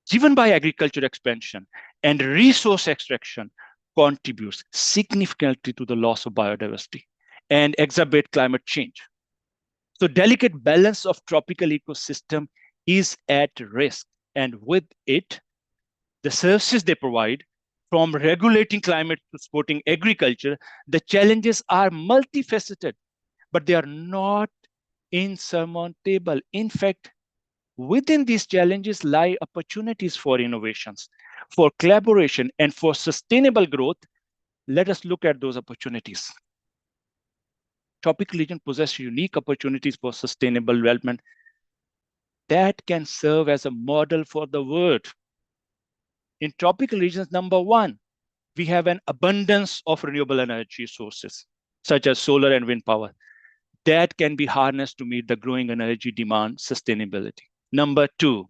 driven by agriculture expansion and resource extraction, contributes significantly to the loss of biodiversity and exacerbate climate change. So delicate balance of tropical ecosystem is at risk. And with it, the services they provide, from regulating climate to supporting agriculture, the challenges are multifaceted, but they are not insurmountable. In fact, within these challenges lie opportunities for innovations, for collaboration, and for sustainable growth. Let us look at those opportunities. Tropical regions possess unique opportunities for sustainable development that can serve as a model for the world. In tropical regions, number one, we have an abundance of renewable energy sources, such as solar and wind power, that can be harnessed to meet the growing energy demand sustainability. Number two,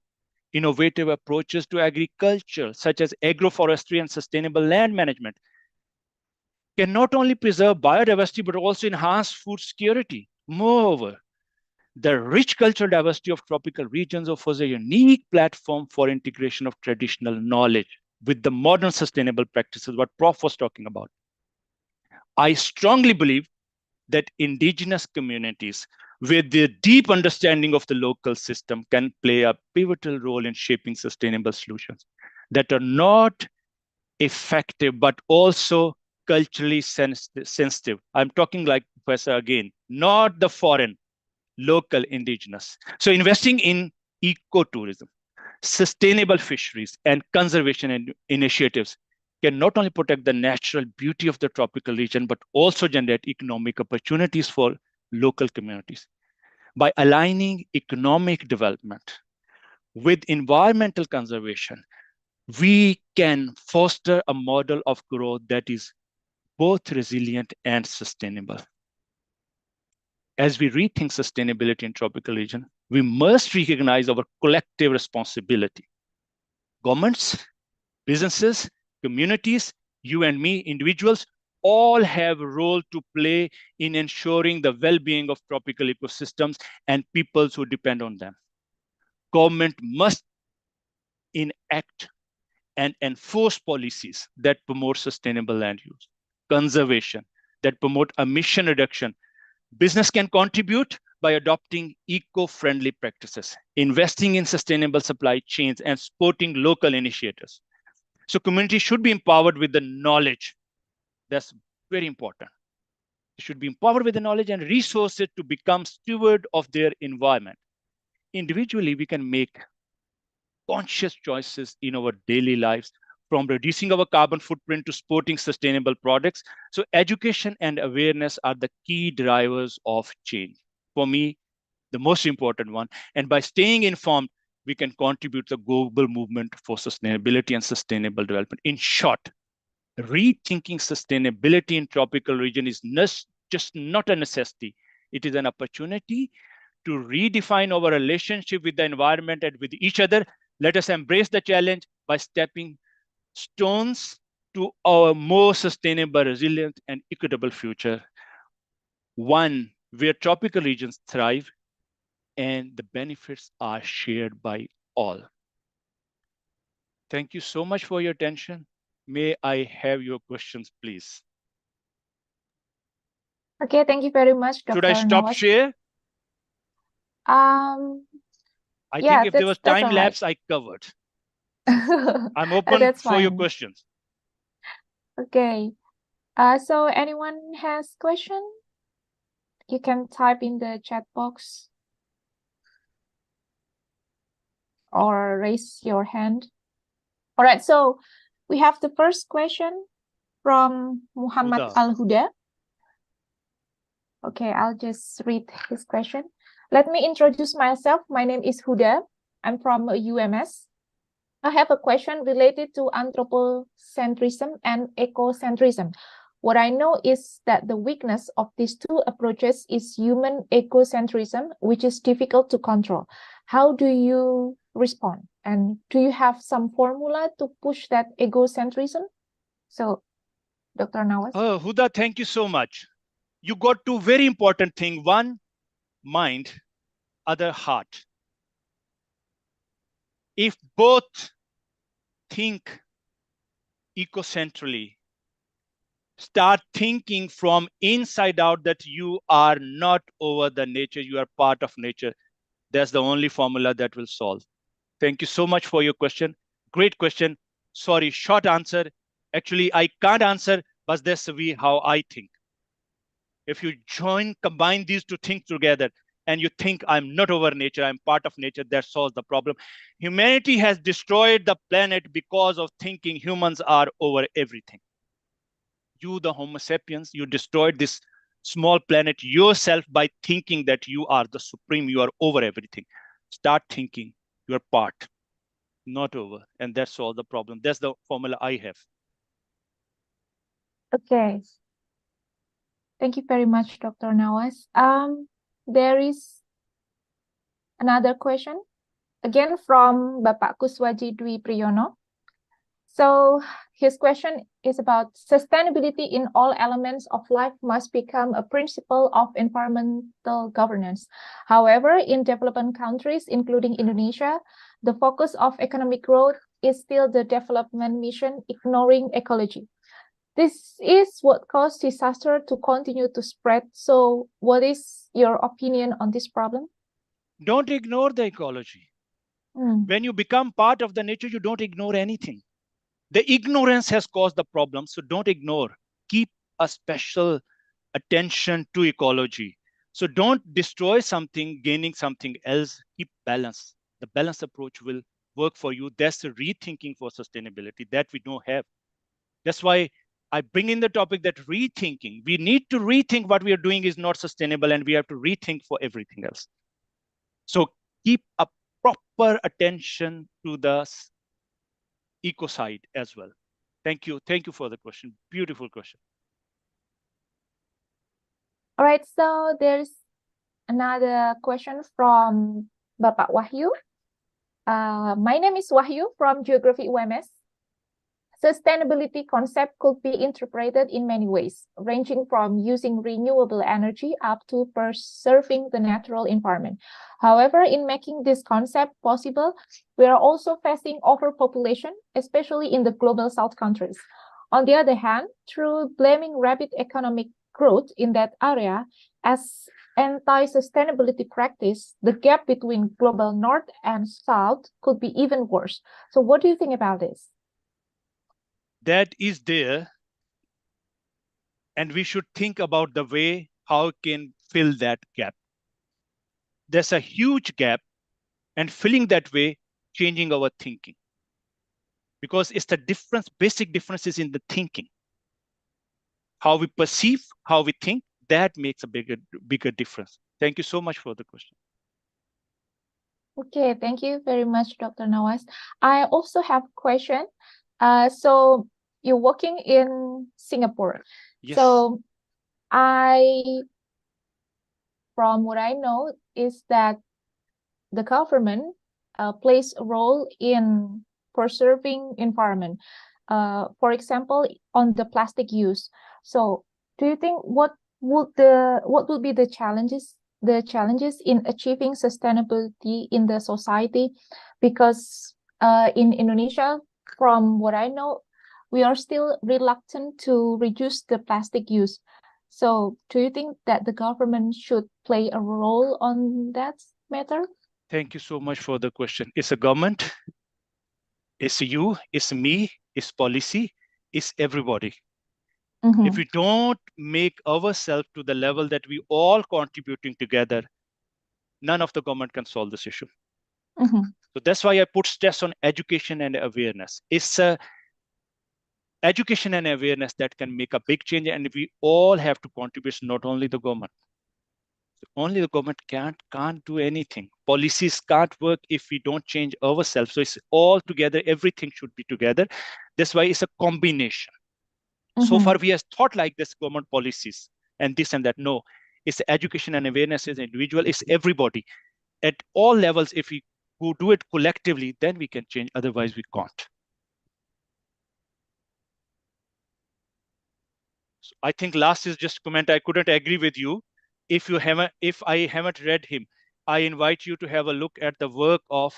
innovative approaches to agriculture, such as agroforestry and sustainable land management, can not only preserve biodiversity, but also enhance food security. Moreover, the rich cultural diversity of tropical regions offers a unique platform for integration of traditional knowledge with the modern sustainable practices, what Prof was talking about. I strongly believe that indigenous communities with their deep understanding of the local system can play a pivotal role in shaping sustainable solutions that are not effective, but also culturally sensitive. I'm talking like Professor again, not the foreign, local indigenous. So investing in ecotourism, sustainable fisheries, and conservation initiatives can not only protect the natural beauty of the tropical region, but also generate economic opportunities for local communities. By aligning economic development with environmental conservation, we can foster a model of growth that is both resilient and sustainable. as we rethink sustainability in tropical region, we must recognize our collective responsibility. Governments, businesses, communities, you and me, individuals, all have a role to play in ensuring the well-being of tropical ecosystems and peoples who depend on them. Government must enact and enforce policies that promote sustainable land use, conservation, that promote emission reduction. Business can contribute by adopting eco-friendly practices, investing in sustainable supply chains, and supporting local initiatives. So communities should be empowered with the knowledge. That's very important. They should be empowered with the knowledge and resources to become steward of their environment. Individually, we can make conscious choices in our daily lives, from reducing our carbon footprint to supporting sustainable products. So education and awareness are the key drivers of change. For me, the most important one. And by staying informed, we can contribute to the global movement for sustainability and sustainable development. In short, rethinking sustainability in tropical region is just not a necessity. It is an opportunity to redefine our relationship with the environment and with each other. Let us embrace the challenge by stepping stones to our more sustainable, resilient, and equitable future. One where tropical regions thrive and the benefits are shared by all. Thank you so much for your attention. May I have your questions, please? Okay, thank you very much, Dr. Should I stop Nawaz. share? I Yeah, think if there was that's time all right. lapse, I covered. I'm open That's for your fine. questions. Okay. So anyone has question? You can type in the chat box or raise your hand. All right, so we have the first question from Muhammad Huda. Al-Huda. Okay, I'll just read his question. Let me introduce myself. My name is Huda. I'm from UMS. I have a question related to anthropocentrism and ecocentrism. What I know is that the weakness of these two approaches is human ecocentrism, which is difficult to control. How do you respond? And do you have some formula to push that egocentrism? So, Dr. Nawaz. Oh, Huda, thank you so much. You got two very important things. One, mind, other, heart. If both think ecocentrally, start thinking from inside out that you are not over the nature, you are part of nature. That's the only formula that will solve. Thank you so much for your question. Great question. Sorry, short answer. Actually, I can't answer, but that's how I think. If you combine these two things together, and you think I'm not over nature, I'm part of nature, that solves the problem. Humanity has destroyed the planet because of thinking humans are over everything. You, the Homo sapiens, you destroyed this small planet yourself by thinking that you are the supreme, you are over everything. Start thinking you are part, not over, and that solves the problem. That's the formula I have. Okay. Thank you very much, Dr. Nawaz. There is another question, again from Bapak Kuswaji Dwi Priyono. So his question is about sustainability in all elements of life must become a principle of environmental governance. However, in developing countries, including Indonesia, the focus of economic growth is still the development mission, ignoring ecology. This is what caused disaster to continue to spread. So what is your opinion on this problem? Don't ignore the ecology. When you become part of the nature, you don't ignore anything. The ignorance has caused the problem, so don't ignore. Keep a special attention to ecology. So don't destroy something, gaining something else. Keep balance. The balanced approach will work for you. That's the rethinking for sustainability that we don't have. That's why I bring in the topic that rethinking. We need to rethink what we are doing is not sustainable, and we have to rethink for everything else. So keep a proper attention to the eco side as well. Thank you. Thank you for the question. Beautiful question. All right, so there's another question from Bapak Wahyu. My name is Wahyu from Geography UMS. Sustainability concept could be interpreted in many ways, ranging from using renewable energy up to preserving the natural environment. However, in making this concept possible, we are also facing overpopulation, especially in the global South countries. On the other hand, through blaming rapid economic growth in that area as anti-sustainability practice, the gap between global North and South could be even worse. So what do you think about this? That is there, and we should think about the way how can fill that gap. There's a huge gap, and filling that way, changing our thinking. Because it's the difference, basic differences in the thinking. How we perceive, how we think, that makes a bigger difference. Thank you so much for the question. Okay, thank you very much, Dr. Nawaz. I also have a question. So you're working in Singapore. Yes. So from what I know is that the government plays a role in preserving environment. For example, on the plastic use. So do you think what would be the challenges in achieving sustainability in the society? Because in Indonesia, from what I know, we are still reluctant to reduce the plastic use. So do you think that the government should play a role on that matter? Thank you so much for the question. It's a government, it's you, it's me, it's policy, it's everybody. Mhm. If we don't make ourselves to the level that we all contributing together, none of the government can solve this issue. Mhm. So that's why I put stress on education and awareness. It's education and awareness that can make a big change, and we all have to contribute, not only the government. Only the government can't do anything. Policies can't work if we don't change ourselves. So it's all together. Everything should be together. That's why it's a combination. So far, we have thought like this government policies and this and that. No, it's education and awareness as an individual. It's everybody at all levels. If we do it collectively, then we can change. Otherwise, we can't. So I think last is just comment. I couldn't agree with you. If I haven't read him, I invite you to have a look at the work of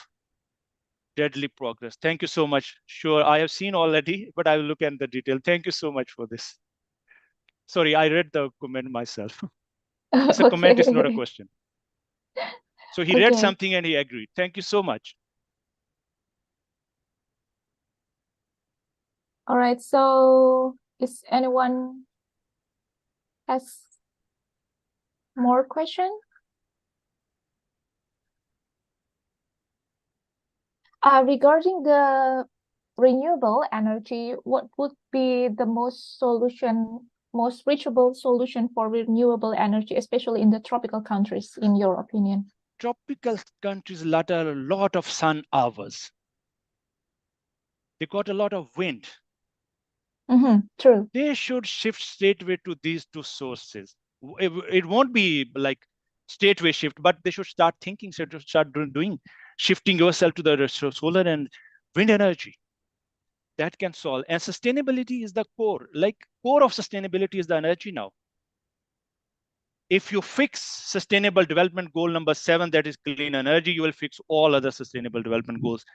Deadly Progress. Thank you so much. Sure, I have seen already, but I will look at the detail. Thank you so much for this. Sorry, I read the comment myself. It's a comment, it's not a question. So he read Okay. something and he agreed. Thank you so much. All right. So is anyone has more question? Regarding the renewable energy, what would be the most reachable solution for renewable energy, especially in the tropical countries, in your opinion? Tropical countries got a lot of sun hours. They got a lot of wind. True. They should shift straightway to these two sources. It won't be like straightway shift, but they should start thinking, start doing, shifting yourself to the solar and wind energy. That can solve. And sustainability is the core. Like core of sustainability is the energy now. If you fix sustainable development goal number 7, that is clean energy, you will fix all other sustainable development goals.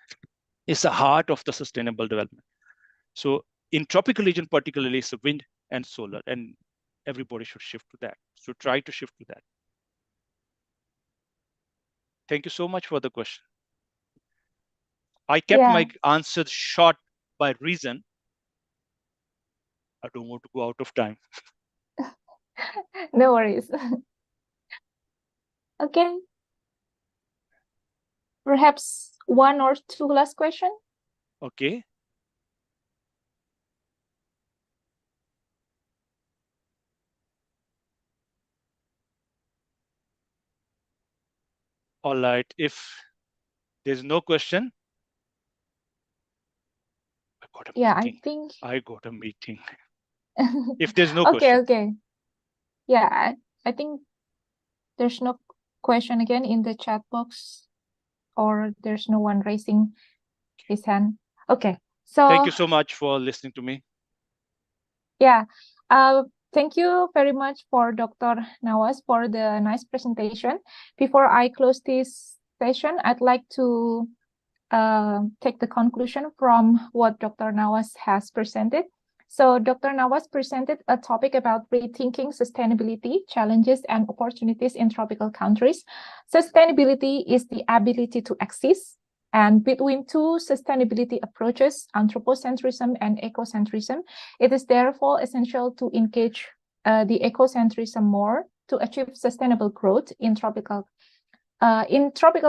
It's the heart of the sustainable development. So in tropical region, particularly, it's wind and solar, and everybody should shift to that. So try to shift to that. Thank you so much for the question. I kept my answer short by reason. I don't want to go out of time. No worries. Okay. Perhaps 1 or 2 last question. Okay. All right. If there's no question, I got a meeting. I got a meeting. If there's no question. Okay. Yeah, I think there's no question again in the chat box, or there's no one raising his hand? Okay, so Thank you so much for listening to me. yeah, thank you very much for Dr. Nawas for the nice presentation. Before I close this session, I'd like to take the conclusion from what Dr. Nawas has presented. So Dr. Nawas presented a topic about rethinking sustainability, challenges and opportunities in tropical countries. Sustainability is the ability to exist, and between two sustainability approaches, anthropocentrism and ecocentrism, it is therefore essential to engage the ecocentrism more to achieve sustainable growth in tropical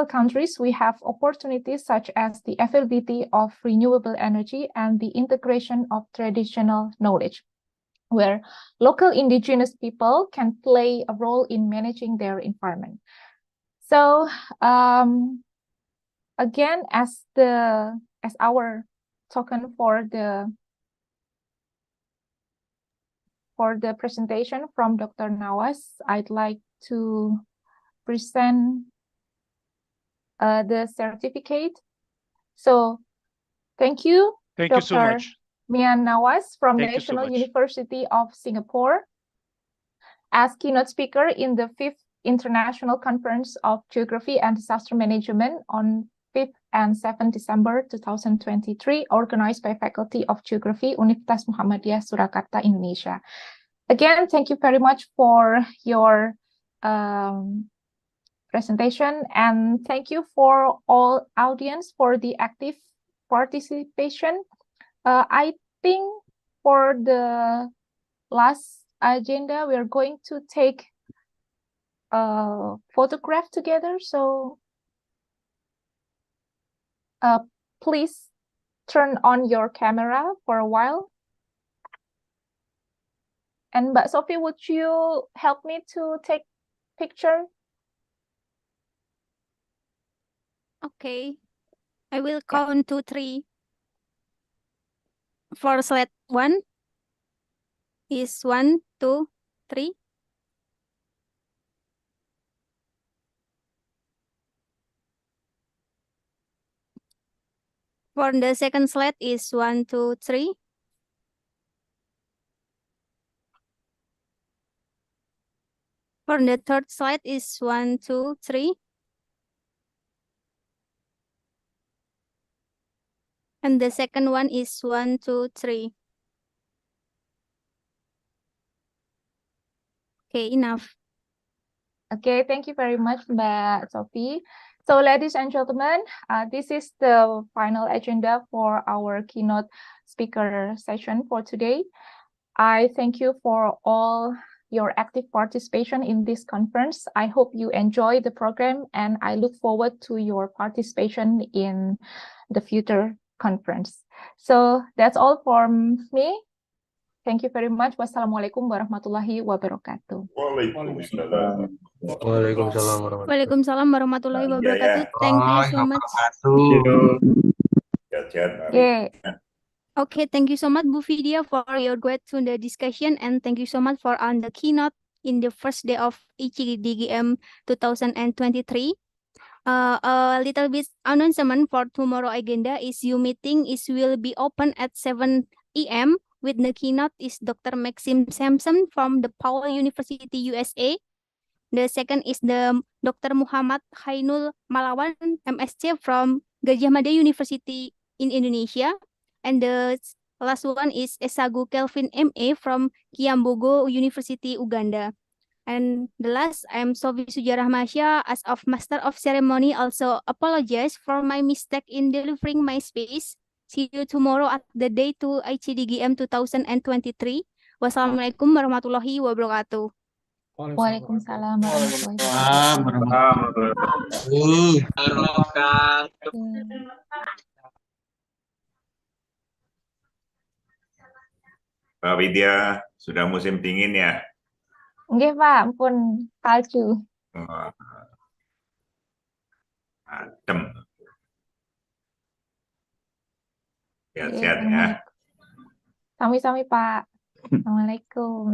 countries. We have opportunities such as the availability of renewable energy and the integration of traditional knowledge, where local indigenous people can play a role in managing their environment. So again, as our token for the presentation from Dr. Nawas, I'd like to present the certificate. So thank you, Thank you so Dr. much. Mian Nawas from Thank you so National much. University of Singapore as keynote speaker in the 5th International Conference of Geography and Disaster Management on 5th and 7th December 2023, organized by Faculty of Geography, Universitas Muhammadiyah Surakarta, Indonesia. Again, thank you very much for your presentation, and thank you for all audience for the active participation. I think for the last agenda, we are going to take a photograph together. So please turn on your camera for a while. And Mbak Sophie, would you help me to take picture? Okay, I will count to 3. For slide 1 is 1, 2, 3. For the second slide is 1, 2, 3. For the third slide is 1, 2, 3. And the second one is 1, 2, 3. Okay, enough. Okay, thank you very much, Mbak Sophie. So, ladies and gentlemen, this is the final agenda for our keynote speaker session for today. I thank you for all your active participation in this conference. I hope you enjoy the program, and I look forward to your participation in the future conference. So that's all from me. Thank you very much. Wassalamualaikum warahmatullahi wabarakatuh. Waalaikumsalam. Waalaikumsalam warahmatullahi wabarakatuh. Thank you so much. Sehat-sehat. Yeah. Okay, thank you so much, Bu Vidya, for your great the discussion, and thank you so much for on the keynote in the first day of ICGDM 2023. A little bit announcement for tomorrow agenda is Zoom meeting will be open at 7 AM with the keynote is Dr. Maxim Sampson from the Powell University, USA. The second is the Dr. Muhammad Hainul Malawan, MSc from Gajah Mada University in Indonesia. And the last one is Esagu Kelvin MA from Kiambogo University, Uganda. And the last, I am Sofi Sujarah Masya, as of Master of Ceremony, also apologize for my mistake in delivering my space. See you tomorrow at the day 2 ICDGM 2023. Wassalamualaikum warahmatullahi wabarakatuh. Waalaikumsalam warahmatullahi wabarakatuh. Pak Widya, sudah musim dingin ya? Nggih, Pak, ampun salju. Adem. Sehat-sehat ya. Sami-sami, Pak. Assalamualaikum.